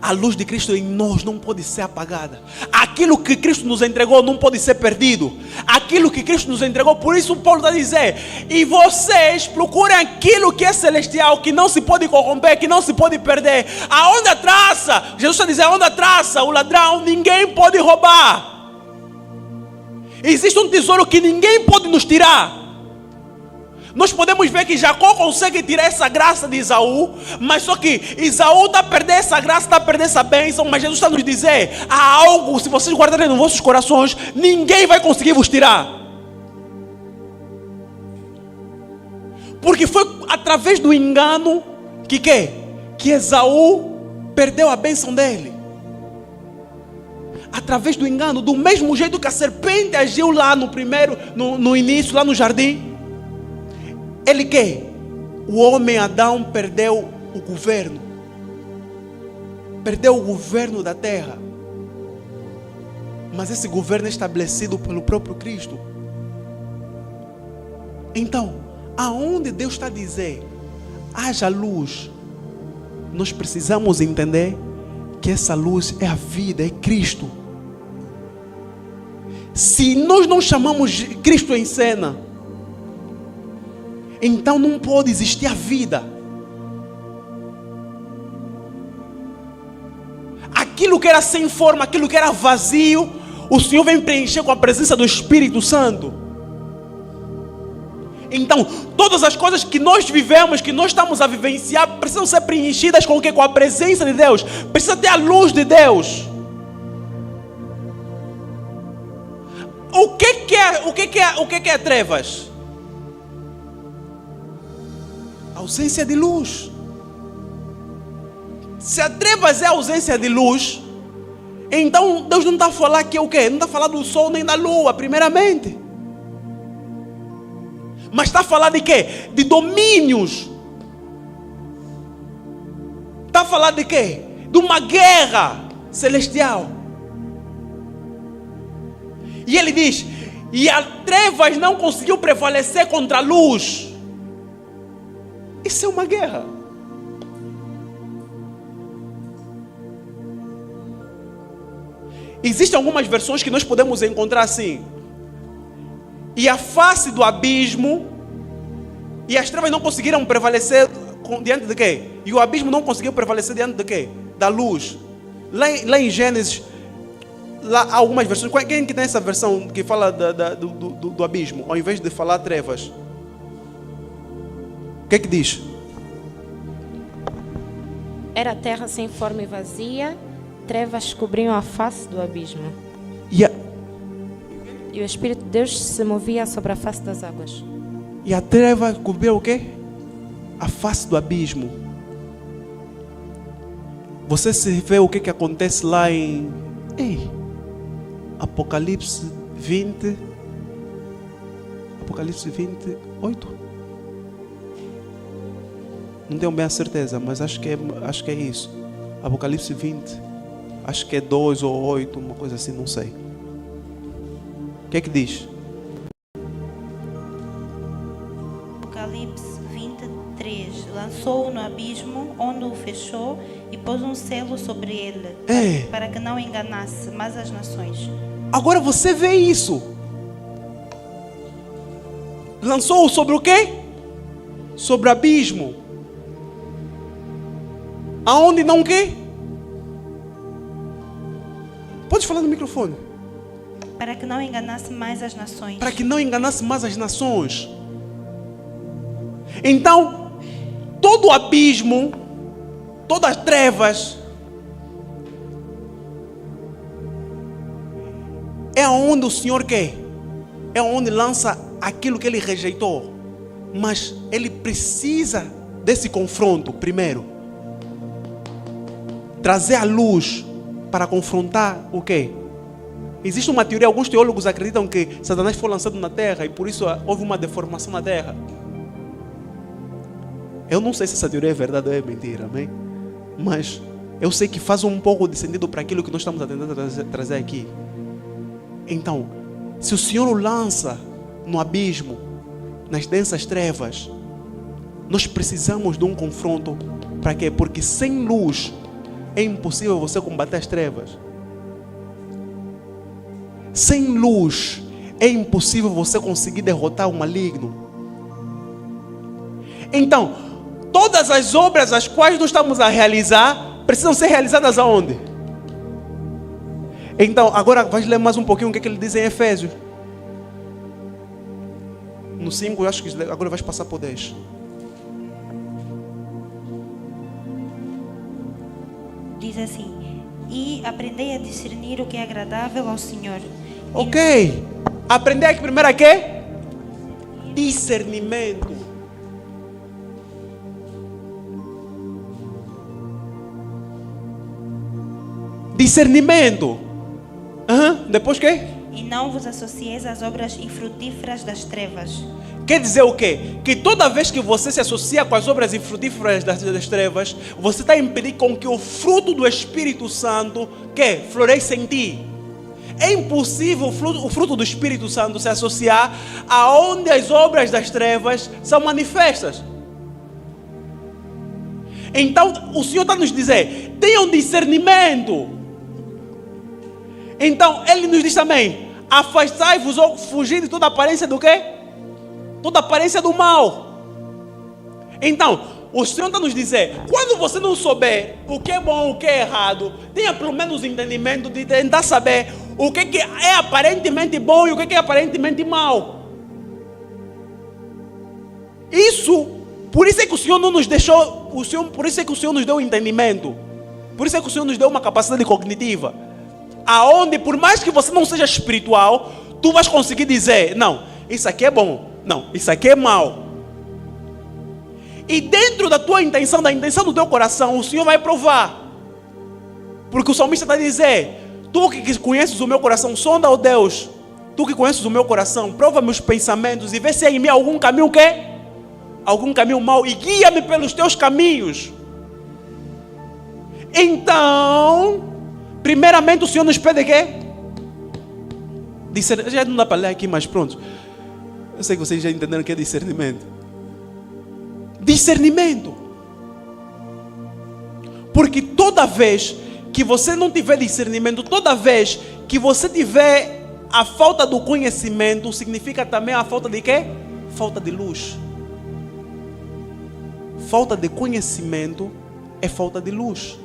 A luz de Cristo em nós não pode ser apagada. Aquilo que Cristo nos entregou não pode ser perdido. Aquilo que Cristo nos entregou, por isso Paulo está a dizer, e vocês procurem aquilo que é celestial, que não se pode corromper, que não se pode perder. Aonde a traça, Jesus está a dizer, aonde a traça, o ladrão, ninguém pode roubar. Existe um tesouro que ninguém pode nos tirar. Nós podemos ver que Jacó consegue tirar essa graça de Esaú, mas só que Esaú está a perder essa graça, está a perder essa bênção. Mas Jesus está a nos dizer, há algo, se vocês guardarem nos vossos corações, ninguém vai conseguir vos tirar. Porque foi através do engano que Esaú perdeu a bênção dele. Através do engano, do mesmo jeito que a serpente agiu lá no início, lá no jardim. O homem Adão perdeu o governo. Perdeu o governo da terra. Mas esse governo é estabelecido pelo próprio Cristo. Então, aonde Deus está a dizer, haja luz, nós precisamos entender que essa luz é a vida, é Cristo. Se nós não chamamos Cristo em cena, então não pode existir a vida. Aquilo aquilo que era sem forma, aquilo que era vazio, o Senhor vem preencher com a presença do Espírito Santo. Então, todas as coisas que nós vivemos, que nós estamos a vivenciar, precisam ser preenchidas com o quê? Com a presença de Deus. Precisa ter a luz de Deus. O que é trevas? Ausência de luz. Se a trevas é a ausência de luz, então Deus não está a falar que é o quê? Não está a falar do sol nem da lua, primeiramente. Mas está a falar de quê? De domínios. Está a falar de quê? De uma guerra celestial. E ele diz: e as trevas não conseguiu prevalecer contra a luz. Isso é uma guerra. Existem algumas versões que nós podemos encontrar assim: e a face do abismo, e as trevas não conseguiram prevalecer diante de quê? E o abismo não conseguiu prevalecer diante de quê? Da luz. Lá em Gênesis, lá há algumas versões. Quem que tem essa versão que fala do abismo, ao invés de falar trevas? O que é que diz? Era a terra sem forma e vazia, trevas cobriam a face do abismo. E o Espírito de Deus se movia sobre a face das águas. E a treva cobriu o quê? A face do abismo. Você se vê o que acontece lá em Apocalipse 20. Apocalipse 28. Não tenho bem a certeza, mas acho que é isso. Apocalipse 20. Acho que é 2 ou 8, uma coisa assim, não sei. O que é que diz? Apocalipse 23. Lançou-o no abismo, onde o fechou, e pôs um selo sobre ele, para que não enganasse mais as nações. Agora você vê isso. Lançou-o sobre o quê? Sobre o abismo. Aonde não o quê? Pode falar no microfone. Para que não enganasse mais as nações. Para que não enganasse mais as nações. Então, todo o abismo, todas as trevas, é onde o Senhor quer. É onde lança aquilo que ele rejeitou. Mas ele precisa desse confronto primeiro. Trazer a luz para confrontar o quê? Existe uma teoria, alguns teólogos acreditam que Satanás foi lançado na terra e por isso houve uma deformação na terra. Eu não sei se essa teoria é verdade ou é mentira, amém? Mas eu sei que faz um pouco de sentido para aquilo que nós estamos a tentar trazer aqui. Então, se o Senhor o lança no abismo, nas densas trevas, nós precisamos de um confronto. Para quê? Porque sem luz é impossível você combater as trevas. Sem luz é impossível você conseguir derrotar o maligno. Então, todas as obras as quais nós estamos a realizar precisam ser realizadas aonde? Então, agora vai ler mais um pouquinho o que ele diz em Efésios. No 5, eu acho que agora vais passar para o 10. Diz assim: e aprendei a discernir o que é agradável ao Senhor. Ok. Aprender aqui primeiro a quê? Discernimento. Discernimento. Depois o quê? E não vos associeis às obras infrutíferas das trevas. Quer dizer o quê? Que toda vez que você se associa com as obras infrutíferas das trevas, você está a impedir com que o fruto do Espírito Santo floresça em ti. É impossível o fruto do Espírito Santo se associar aonde as obras das trevas são manifestas. Então o Senhor está nos dizer: tenham discernimento. Então Ele nos diz também: afastai-vos ou fugir de toda aparência do quê? Toda aparência do mal. Então, o Senhor está nos dizer, quando você não souber o que é bom, o que é errado, tenha pelo menos o entendimento de tentar saber o que é aparentemente bom e o que é aparentemente mal. Por isso é que o Senhor não nos deixou, por isso é que o Senhor nos deu entendimento. Por isso é que o Senhor nos deu uma capacidade cognitiva. Aonde, por mais que você não seja espiritual, tu vais conseguir dizer, não, isso aqui é bom, não, isso aqui é mal. E dentro da tua intenção, da intenção do teu coração, o Senhor vai provar. Porque o salmista está a dizer, tu que conheces o meu coração, sonda, ó Deus, tu que conheces o meu coração, prova meus pensamentos e vê se há em mim algum caminho algum caminho mau e guia-me pelos teus caminhos. Então, primeiramente o Senhor nos pede o quê? Já não dá para ler aqui, mas pronto. Eu sei que vocês já entenderam o que é discernimento. Discernimento. Porque toda vez que você não tiver discernimento, toda vez que você tiver a falta do conhecimento, significa também a falta de quê? Falta de luz. Falta de conhecimento é falta de luz.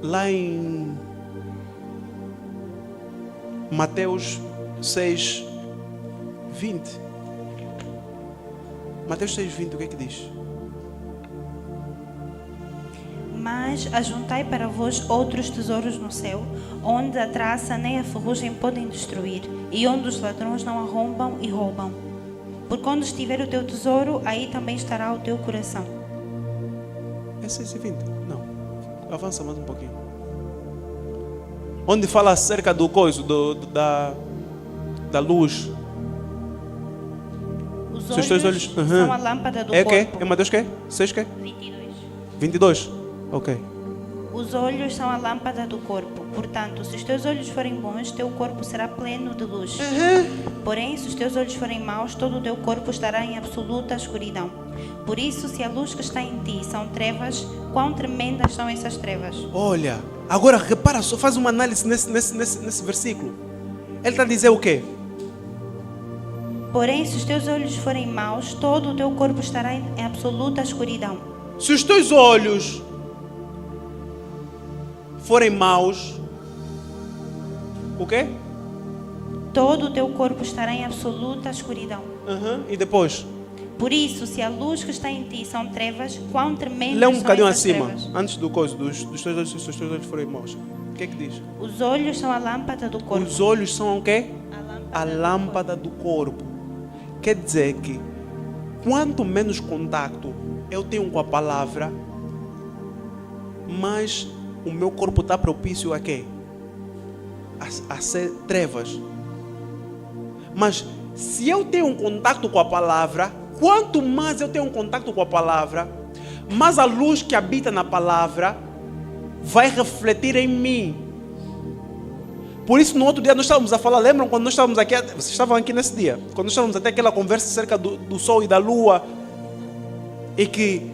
Lá em Mateus 6, 20. Mateus 6, 20, o que é que diz? Mas ajuntai para vós outros tesouros no céu, onde a traça nem a ferrugem podem destruir, e onde os ladrões não arrombam e roubam. Porque onde estiver o teu tesouro, aí também estará o teu coração. É 6 e 20? Não. Avança mais um pouquinho. Onde fala acerca do coisa, da luz. Os olhos são a lâmpada do corpo. É Mateus quê? 6 quê? 22. Ok. Os olhos são a lâmpada do corpo. Portanto, se os teus olhos forem bons, teu corpo será pleno de luz. Porém, se os teus olhos forem maus, todo o teu corpo estará em absoluta escuridão. Por isso, se a luz que está em ti são trevas, quão tremendas são essas trevas? Olha, agora repara, só faz uma análise nesse versículo. Ele está a dizer o quê? Porém, se os teus olhos forem maus, todo o teu corpo estará em absoluta escuridão. Se os teus olhos forem maus, o quê? Todo o teu corpo estará em absoluta escuridão. E depois? Por isso, se a luz que está em ti são trevas, quão tremendas lê um são bocadinho essas acima, trevas? antes do coisa, dos teus olhos, se os teus olhos forem maus. O que é que diz? Os olhos são a lâmpada do corpo. Os olhos são o quê? A lâmpada lâmpada do corpo. Quer dizer que quanto menos contato eu tenho com a palavra, mais o meu corpo está propício a quê? A ser trevas. Mas se eu tenho um contato com a palavra, quanto mais eu tenho um contato com a palavra, mais a luz que habita na palavra vai refletir em mim. Por isso, no outro dia nós estávamos a falar, lembram quando nós estávamos aqui, vocês estavam aqui nesse dia, quando nós estávamos até aquela conversa acerca do sol e da lua, e que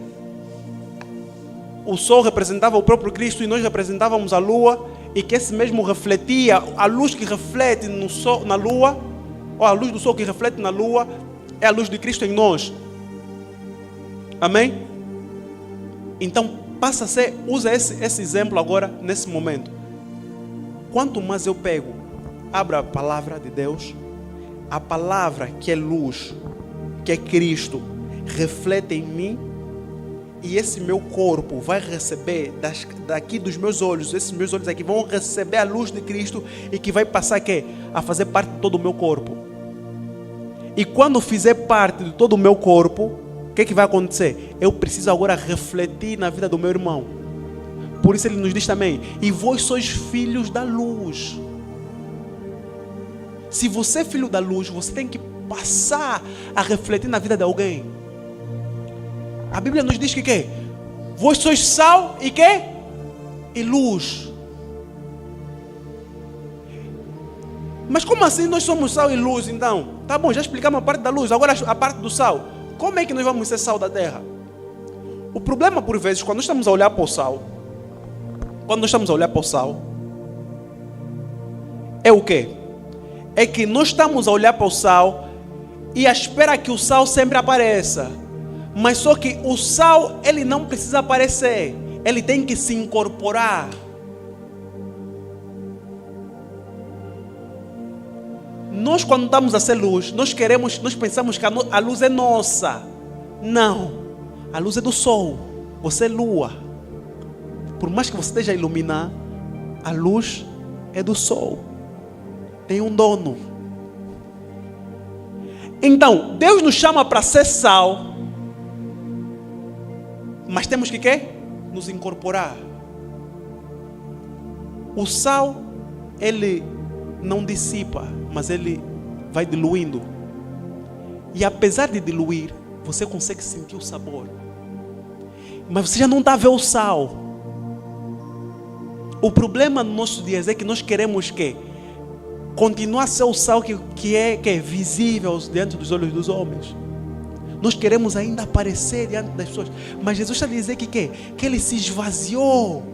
o sol representava o próprio Cristo e nós representávamos a lua, e que esse mesmo refletia, a luz que reflete no sol, na lua, ou a luz do sol que reflete na lua, é a luz de Cristo em nós. Amém? Então, passa a ser, usa esse exemplo agora, nesse momento. Quanto mais eu pego, abro a palavra de Deus, a palavra que é luz, que é Cristo, reflete em mim, e esse meu corpo vai receber daqui dos meus olhos, esses meus olhos aqui vão receber a luz de Cristo, e que vai passar a fazer parte de todo o meu corpo. E quando fizer parte de todo o meu corpo, o que vai acontecer? Eu preciso agora refletir na vida do meu irmão. Por isso ele nos diz também, e vós sois filhos da luz. Se você é filho da luz, você tem que passar a refletir na vida de alguém. A Bíblia nos diz que quê? Vós sois sal e quê? E luz. Mas como assim nós somos sal e luz então? Tá bom, já explicamos a parte da luz, agora a parte do sal. Como é que nós vamos ser sal da terra? O problema por vezes, quando nós estamos a olhar para o sal, é o quê? É que nós estamos a olhar para o sal e à espera que o sal sempre apareça. Mas só que o sal, ele não precisa aparecer. Ele tem que se incorporar. Nós, quando estamos a ser luz, nós pensamos que a luz é nossa. Não. A luz é do sol. Você é lua. Por mais que você esteja a iluminar, a luz é do sol. Tem um dono. Então, Deus nos chama para ser sal. Mas temos que quê? Nos incorporar. O sal, ele não dissipa, mas ele vai diluindo. E apesar de diluir, você consegue sentir o sabor. Mas você já não está a ver o sal. O problema nos nossos dias é que nós queremos que continuar a ser o sal que é visível diante dos olhos dos homens. Nós queremos ainda aparecer diante das pessoas. Mas Jesus está a dizer que ele se esvaziou.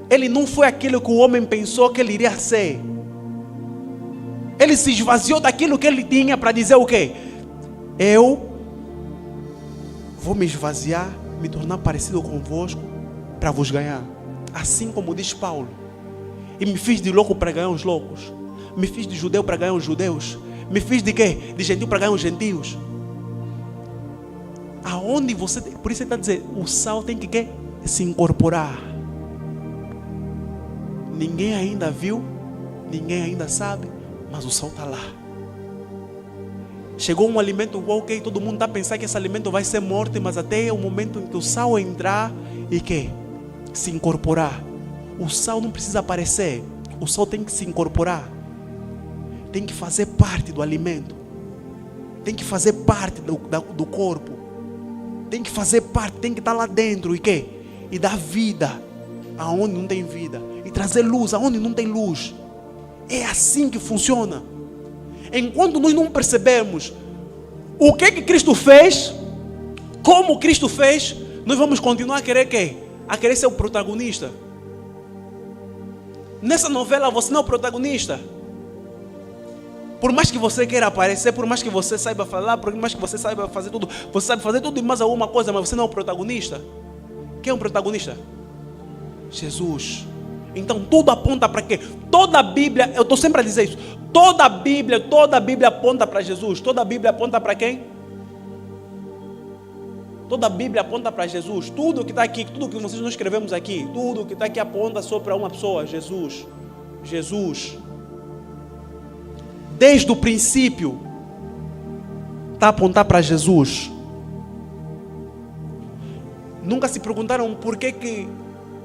Ele não foi aquilo que o homem pensou que ele iria ser. Ele se esvaziou daquilo que ele tinha para dizer o quê? Eu vou me esvaziar, me tornar parecido convosco para vos ganhar. Assim como diz Paulo. E me fiz de louco para ganhar os loucos. Me fiz de judeu para ganhar os judeus. Me fiz de quê? De gentil para ganhar os gentios. Aonde você... Por isso ele está dizendo, o sal tem que quê? Se incorporar. Ninguém ainda viu, ninguém ainda sabe, mas o sal está lá. Chegou um alimento qualquer, todo mundo está a pensar que esse alimento vai ser morto, mas até o momento em que o sal entrar e que se incorporar. O sal não precisa aparecer, o sal tem que se incorporar. Tem que fazer parte do alimento. Tem que fazer parte do corpo. Tem que fazer parte, tem que estar lá dentro e quê? E dar vida aonde não tem vida. E trazer luz aonde não tem luz. É assim que funciona. Enquanto nós não percebemos o que Cristo fez, como Cristo fez, nós vamos continuar a querer quê? A querer ser o protagonista. Nessa novela você não é o protagonista. Por mais que você queira aparecer, por mais que você saiba falar, por mais que você saiba fazer tudo, você sabe fazer tudo e mais alguma coisa, mas você não é o protagonista. Quem é o protagonista? Jesus. Então tudo aponta para quê? Toda a Bíblia, eu estou sempre a dizer isso, toda a Bíblia aponta para Jesus. Toda a Bíblia aponta para quem? Toda a Bíblia aponta para Jesus. Tudo que está aqui, tudo que nós escrevemos aqui, tudo que está aqui aponta só para uma pessoa, Jesus. Jesus. Desde o princípio está a apontar para Jesus. Nunca se perguntaram por que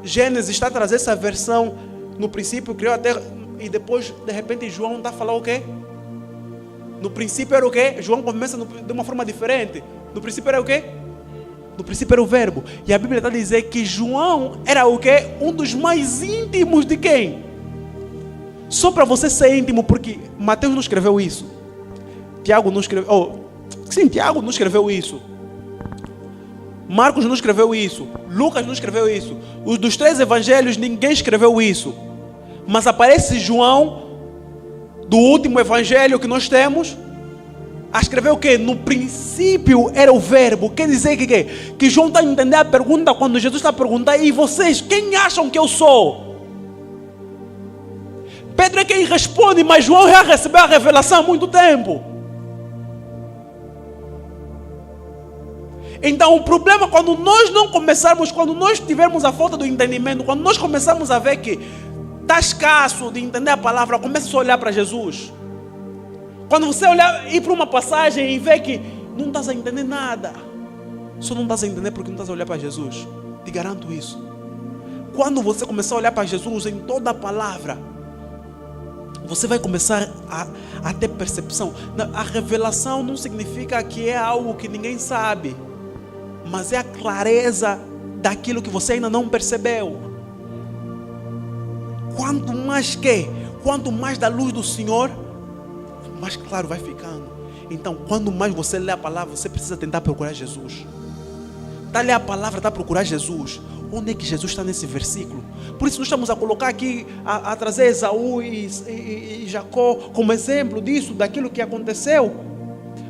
Gênesis está a trazer essa versão? No princípio criou a terra e depois de repente João está a falar o quê? No princípio era o quê? João começa de uma forma diferente. No princípio era o quê? No princípio era o verbo. E a Bíblia está a dizer que João era o quê? Um dos mais íntimos de quem? Só para você ser íntimo, porque Mateus não escreveu isso. Tiago não escreveu. Tiago não escreveu isso. Marcos não escreveu isso. Lucas não escreveu isso. Os dos 3 evangelhos, ninguém escreveu isso. Mas aparece João, do último evangelho que nós temos, a escrever o quê? No princípio era o verbo. Quer dizer que João está a entender a pergunta quando Jesus está a perguntar: e vocês, quem acham que eu sou? Pedro é quem responde, mas João já recebeu a revelação há muito tempo. Então o problema, quando nós não começarmos, quando nós tivermos a falta do entendimento, quando nós começarmos a ver que está escasso de entender a palavra, comece a olhar para Jesus. Quando você olhar, ir para uma passagem e ver que não estás a entender nada, só não estás a entender porque não estás a olhar para Jesus. Te garanto isso. Quando você começar a olhar para Jesus em toda a palavra, você vai começar a ter percepção. A revelação não significa que é algo que ninguém sabe, mas é a clareza daquilo que você ainda não percebeu. Quanto mais da luz do Senhor, mais claro vai ficando. Então, quando mais você lê a palavra, você precisa tentar procurar Jesus. Está a ler a palavra, está a procurar Jesus. Onde é que Jesus está nesse versículo? Por isso nós estamos a colocar aqui, a trazer Esaú e Jacó como exemplo disso, daquilo que aconteceu.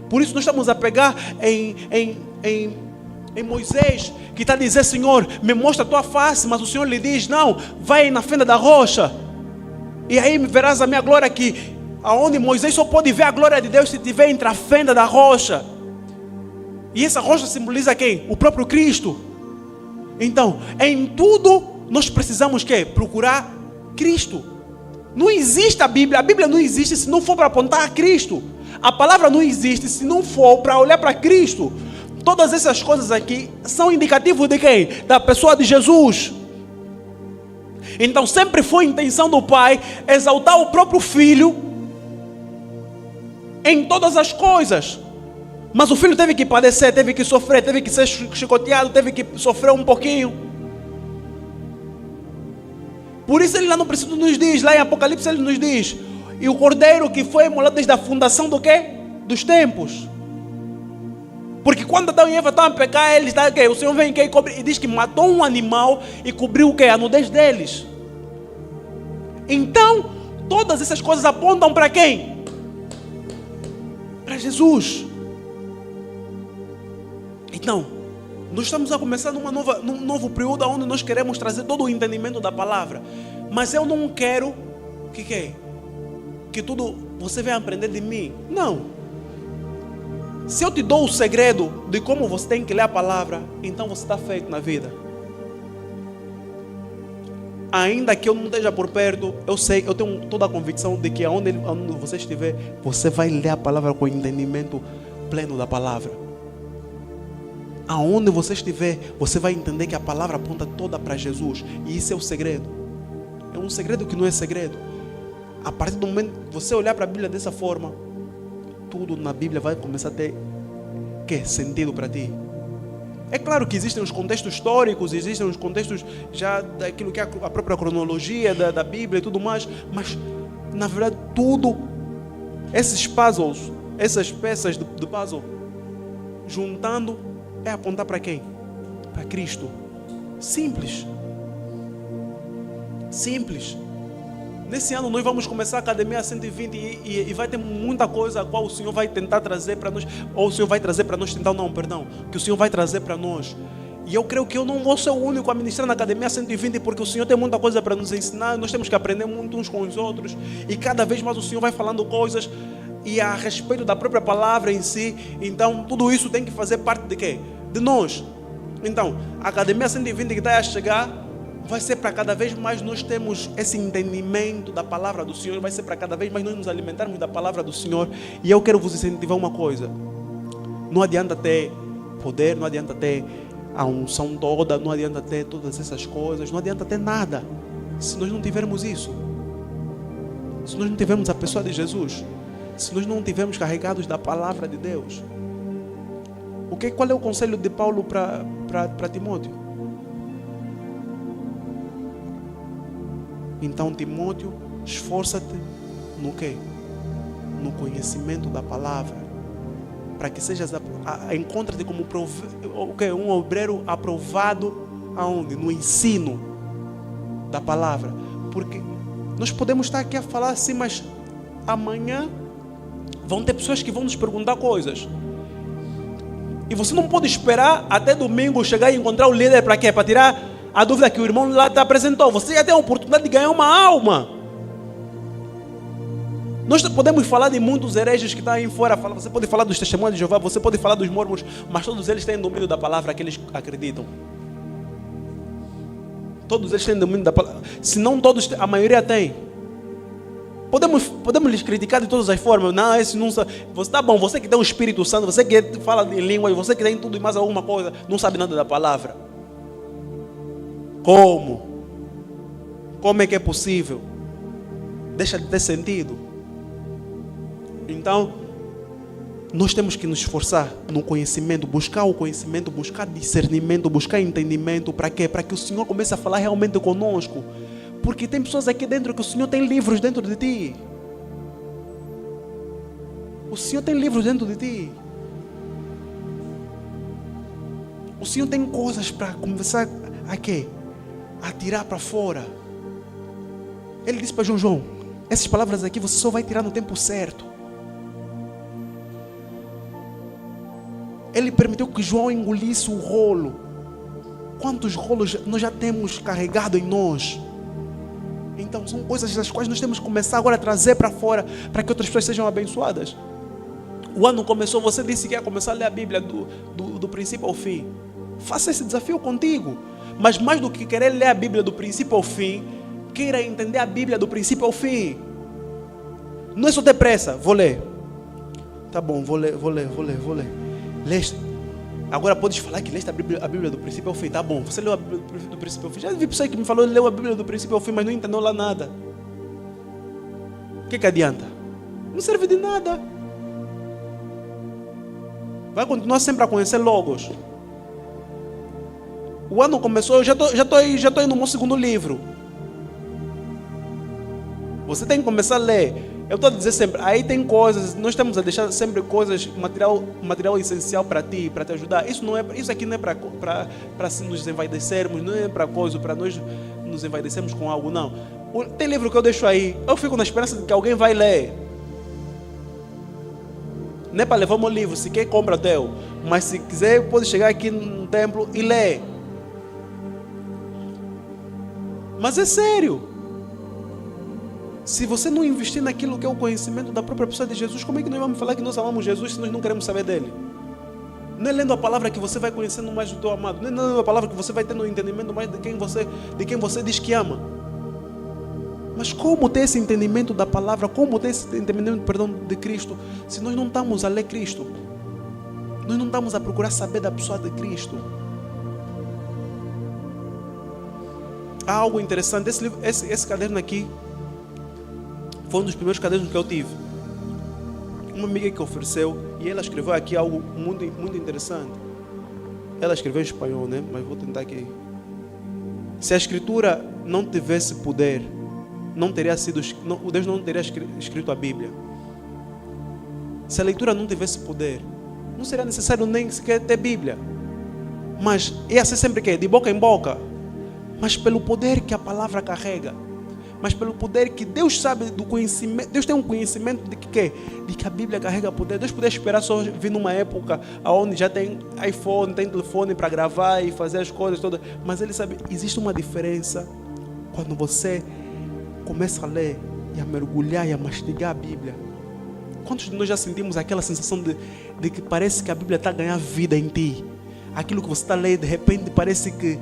Por isso nós estamos a pegar em Moisés, que está a dizer: Senhor, me mostra a tua face, mas o Senhor lhe diz: não, vai na fenda da rocha, e aí verás a minha glória aqui. Aonde Moisés só pode ver a glória de Deus se estiver entre a fenda da rocha. E essa rocha simboliza quem? O próprio Cristo. Então, em tudo nós precisamos quê? Procurar Cristo. Não existe a Bíblia não existe se não for para apontar a Cristo. A palavra não existe se não for para olhar para Cristo. Todas essas coisas aqui são indicativos de quem? Da pessoa de Jesus. Então sempre foi a intenção do Pai exaltar o próprio Filho em todas as coisas. Mas o Filho teve que padecer, teve que sofrer, teve que ser chicoteado, teve que sofrer um pouquinho. Por isso ele lá no princípio nos diz, lá em Apocalipse ele nos diz: e o Cordeiro que foi imolado desde a fundação do quê? Dos tempos. Porque quando Adão e Eva estavam a pecar, eles estavam, o Senhor vem e cobre, e diz que matou um animal e cobriu o quê? A nudez deles. Então, todas essas coisas apontam para quem? Para Jesus. Então, nós estamos a começar num novo período onde nós queremos trazer todo o entendimento da palavra. Mas eu não quero que tudo você venha aprender de mim. Não. Se eu te dou o segredo de como você tem que ler a palavra, então você está feito na vida. Ainda que eu não esteja por perto, eu sei, eu tenho toda a convicção de que onde você estiver, você vai ler a palavra com entendimento pleno da palavra. Aonde você estiver, você vai entender que a palavra aponta toda para Jesus. E isso é o segredo. É um segredo que não é segredo. A partir do momento que você olhar para a Bíblia dessa forma, tudo na Bíblia vai começar a ter sentido para ti. É claro que existem os contextos históricos, existem os contextos já daquilo que é a própria cronologia da Bíblia e tudo mais, mas na verdade tudo, esses puzzles, essas peças do puzzle, juntando, é apontar para quem? Para Cristo. Simples. Simples. Nesse ano nós vamos começar a Academia 120 e vai ter muita coisa a qual o Senhor vai tentar trazer para nós, ou o Senhor vai trazer para nós, que o Senhor vai trazer para nós. E eu creio que eu não vou ser o único a ministrar na Academia 120, porque o Senhor tem muita coisa para nos ensinar, nós temos que aprender muito uns com os outros, e cada vez mais o Senhor vai falando coisas e a respeito da própria palavra em si. Então tudo isso tem que fazer parte de quê? De nós. Então a Academia 120 que está a chegar vai ser para cada vez mais nós termos esse entendimento da palavra do Senhor, vai ser para cada vez mais nós nos alimentarmos da palavra do Senhor. E eu quero vos incentivar uma coisa: não adianta ter poder, não adianta ter a unção toda, não adianta ter todas essas coisas, não adianta ter nada se nós não tivermos isso, se nós não tivermos a pessoa de Jesus, se nós não estivermos carregados da palavra de Deus. Qual é o conselho de Paulo para Timóteo? Então, Timóteo, esforça-te no quê? No conhecimento da palavra, para que sejas encontra-te como um obreiro aprovado aonde? No ensino da palavra. Porque nós podemos estar aqui a falar assim, mas amanhã vão ter pessoas que vão nos perguntar coisas. E você não pode esperar até domingo chegar e encontrar o líder para quê? Para tirar a dúvida que o irmão lá te apresentou. Você já tem a oportunidade de ganhar uma alma. Nós podemos falar de muitos hereges que estão aí fora. Você pode falar dos testemunhos de Jeová, você pode falar dos mormons, mas todos eles têm domínio da palavra que eles acreditam. Todos eles têm domínio da palavra. Se não todos, a maioria tem. Podemos lhes criticar de todas as formas. Não, esse não sabe. Tá bom, você que tem o Espírito Santo, você que fala em língua, você que tem tudo e mais alguma coisa, não sabe nada da palavra. Como? Como é que é possível? Deixa de ter sentido. Então, nós temos que nos esforçar no conhecimento, buscar o conhecimento, buscar discernimento, buscar entendimento. Para quê? Para que o Senhor comece a falar realmente conosco. Porque tem pessoas aqui dentro que o Senhor tem livros dentro de ti. O Senhor tem livros dentro de ti. O Senhor tem coisas para começar a quê? A tirar para fora. Ele disse para João: essas palavras aqui você só vai tirar no tempo certo. Ele permitiu que João engolisse o rolo. Quantos rolos nós já temos carregado em nós? Então são coisas das quais nós temos que começar agora a trazer para fora, para que outras pessoas sejam abençoadas. O ano começou, você disse que ia começar a ler a Bíblia do princípio ao fim. Faça esse desafio contigo. Mas mais do que querer ler a Bíblia do princípio ao fim, queira entender a Bíblia do princípio ao fim. Não é só ter pressa, vou ler. Tá bom, vou ler. Leste. Agora podes falar que leste a Bíblia do princípio ao fim. Tá bom, você leu a Bíblia do princípio ao fim. Já vi pessoa que me falou, leu a Bíblia do princípio ao fim, mas não entendeu lá nada. O que adianta? Não serve de nada. Vai continuar sempre a conhecer logos. O ano começou, eu já estou aí no meu segundo livro. Você tem que começar a ler. Eu estou a dizer sempre, aí tem coisas, nós estamos a deixar sempre coisas, material essencial para ti, para te ajudar. Isso aqui não é para nos envaidecermos, não é para nós nos envaidecermos com algo, não. Tem livro que eu deixo aí, eu fico na esperança de que alguém vai ler. Não é para levar o meu livro, se quer compra o teu. Mas se quiser, pode chegar aqui no templo e ler. Mas é sério. Se você não investir naquilo que é o conhecimento da própria pessoa de Jesus, como é que nós vamos falar que nós amamos Jesus se nós não queremos saber dele? Não é lendo a palavra que você vai conhecendo mais do teu amado. Não é lendo a palavra que você vai ter no entendimento mais de quem você diz que ama. Mas como ter esse entendimento da palavra, como ter esse entendimento, de Cristo, se nós não estamos a ler Cristo? Nós não estamos a procurar saber da pessoa de Cristo. Há algo interessante, esse caderno aqui foi um dos primeiros cadernos que eu tive. Uma amiga que ofereceu, e ela escreveu aqui algo muito, muito interessante. Ela escreveu em espanhol, né? Mas vou tentar aqui. Se a escritura não tivesse poder, Deus não teria escrito a Bíblia. Se a leitura não tivesse poder, não seria necessário nem sequer ter Bíblia. Mas ia ser sempre que de boca em boca. Mas pelo poder que a palavra carrega, mas pelo poder que Deus sabe do conhecimento, Deus tem um conhecimento de que a Bíblia carrega poder. Deus poderia esperar só vir numa época onde já tem iPhone, tem telefone para gravar e fazer as coisas todas, mas Ele sabe, existe uma diferença quando você começa a ler e a mergulhar e a mastigar a Bíblia. Quantos de nós já sentimos aquela sensação de que parece que a Bíblia está a ganhar vida em ti? Aquilo que você está lendo, de repente parece que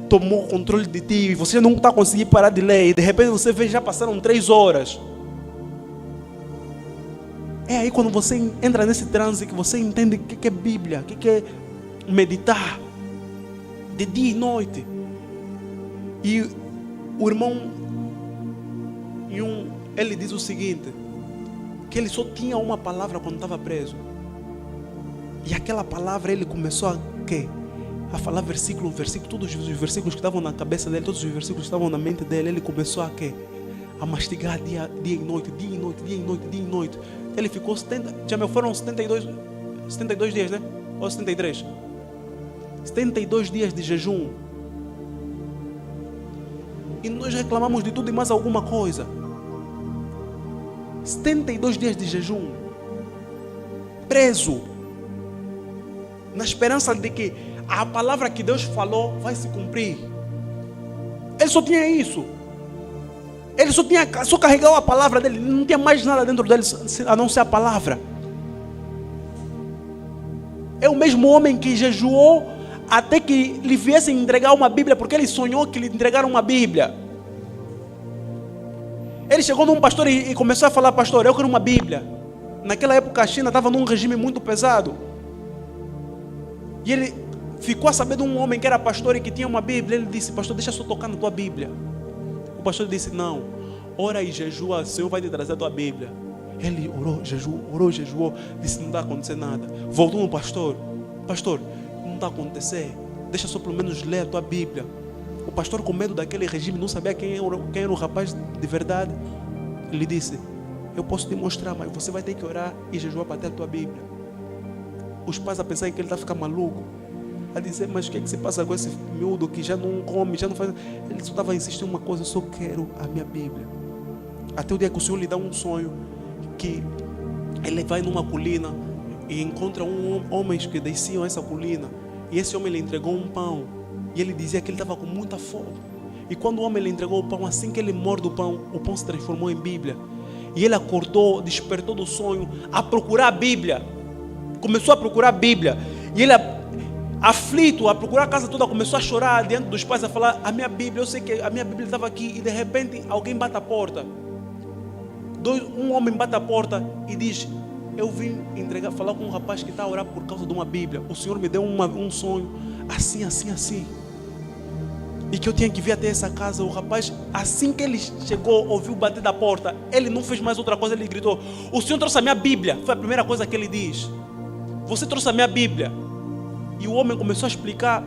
tomou o controle de ti e você não está conseguindo parar de ler, e de repente você vê, já passaram 3 horas. É aí quando você entra nesse transe que você entende o que é Bíblia, o que é meditar de dia e noite. E o irmão ele diz o seguinte, que ele só tinha uma palavra quando estava preso, e aquela palavra ele começou a falar versículo, todos os versículos que estavam na cabeça dele, todos os versículos que estavam na mente dele, ele começou a mastigar dia e noite. Ele ficou 70, já foram 72 dias, né? Ou 73? 72 dias de jejum. E nós reclamamos de tudo e mais alguma coisa. 72 dias de jejum. Preso. Na esperança de que a palavra que Deus falou vai se cumprir. Ele só tinha isso. Ele só carregava a palavra dele. Não tinha mais nada dentro dele a não ser a palavra. É o mesmo homem que jejuou até que lhe viessem entregar uma Bíblia, porque ele sonhou que lhe entregaram uma Bíblia. Ele chegou num pastor e começou a falar: pastor, eu quero uma Bíblia. Naquela época a China estava num regime muito pesado. E ele ficou a saber de um homem que era pastor e que tinha uma Bíblia. Ele disse: pastor, deixa eu só tocar na tua Bíblia. O pastor disse: não, ora e jejua, o Senhor vai te trazer a tua Bíblia. Ele orou, jejuou, disse: não está acontecendo nada. Voltou no pastor: pastor, não está acontecendo, deixa só pelo menos ler a tua Bíblia. O pastor, com medo daquele regime, não sabia quem era o rapaz de verdade. Ele disse: eu posso te mostrar, mas você vai ter que orar e jejuar para ter a tua Bíblia. Os pais a pensar que ele está a ficar maluco, a dizer: mas o que é que se passa com esse miúdo que já não come, já não faz. Ele só estava insistindo em uma coisa: eu só quero a minha Bíblia. Até o dia que o Senhor lhe dá um sonho, que ele vai numa colina, e encontra homens que desciam essa colina. E esse homem lhe entregou um pão. E ele dizia que ele estava com muita fome. E quando o homem lhe entregou o pão, assim que ele morde o pão se transformou em Bíblia. E ele acordou, despertou do sonho, a procurar a Bíblia. Começou a procurar a Bíblia. E ele, aflito, a procurar a casa toda, começou a chorar diante dos pais, a falar: a minha Bíblia, eu sei que a minha Bíblia estava aqui. E de repente alguém bate a porta. Um homem bate a porta e diz: eu vim falar com um rapaz que está a orar por causa de uma Bíblia. O Senhor me deu um sonho, assim, assim, assim. E que eu tinha que vir até essa casa. O rapaz, assim que ele chegou, ouviu bater da porta. Ele não fez mais outra coisa, ele gritou: o Senhor trouxe a minha Bíblia. Foi a primeira coisa que ele diz: você trouxe a minha Bíblia. E o homem começou a explicar,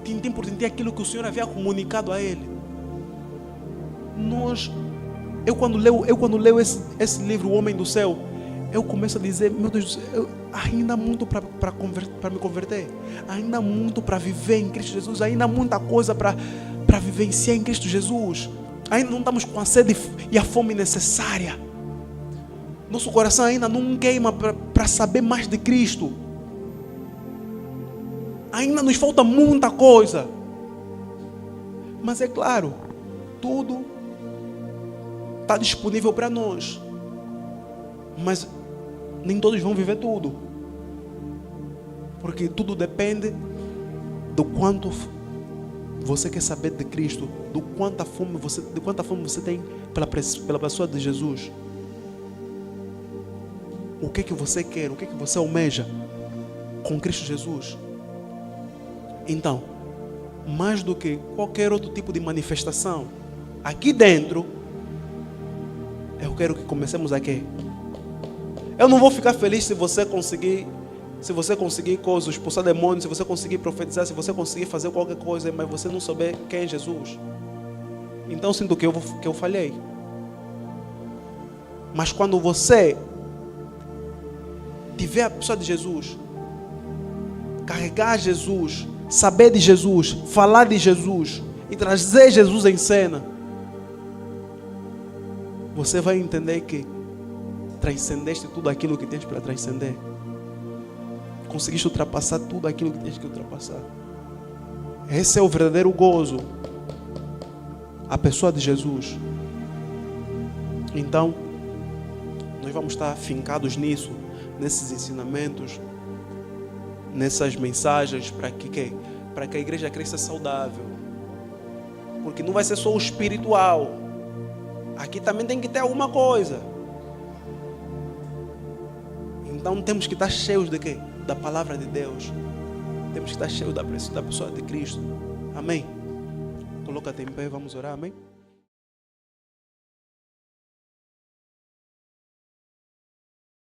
tintim por tintim, aquilo que o Senhor havia comunicado a ele. Eu quando leio esse livro, O Homem do Céu, eu começo a dizer: meu Deus, ainda há muito para me converter, ainda há muito para viver em Cristo Jesus, ainda há muita coisa para vivenciar em Cristo Jesus. Ainda não estamos com a sede e a fome necessária. Nosso coração ainda não queima para saber mais de Cristo. Ainda nos falta muita coisa. Mas é claro, tudo está disponível para nós. Mas nem todos vão viver tudo. Porque tudo depende do quanto você quer saber de Cristo, de quanta fome você tem pela pessoa de Jesus. O que é que você quer? O que é que você almeja com Cristo Jesus? Então, mais do que qualquer outro tipo de manifestação, aqui dentro, eu quero que comecemos aqui. Eu não vou ficar feliz se você conseguir coisas, expulsar demônios, se você conseguir profetizar, se você conseguir fazer qualquer coisa, mas você não souber quem é Jesus. Então sinto que eu falhei. Mas quando você tiver a pessoa de Jesus, carregar Jesus, saber de Jesus, falar de Jesus e trazer Jesus em cena, você vai entender que transcendeste tudo aquilo que tens para transcender. Conseguiste ultrapassar tudo aquilo que tens que ultrapassar. Esse é o verdadeiro gozo, a pessoa de Jesus. Então, nós vamos estar fincados nisso, nesses ensinamentos, nessas mensagens, para que a igreja cresça saudável. Porque não vai ser só o espiritual. Aqui também tem que ter alguma coisa. Então temos que estar cheios de quê? Da palavra de Deus. Temos que estar cheios da pessoa de Cristo. Amém? Coloca-te em pé, vamos orar, amém?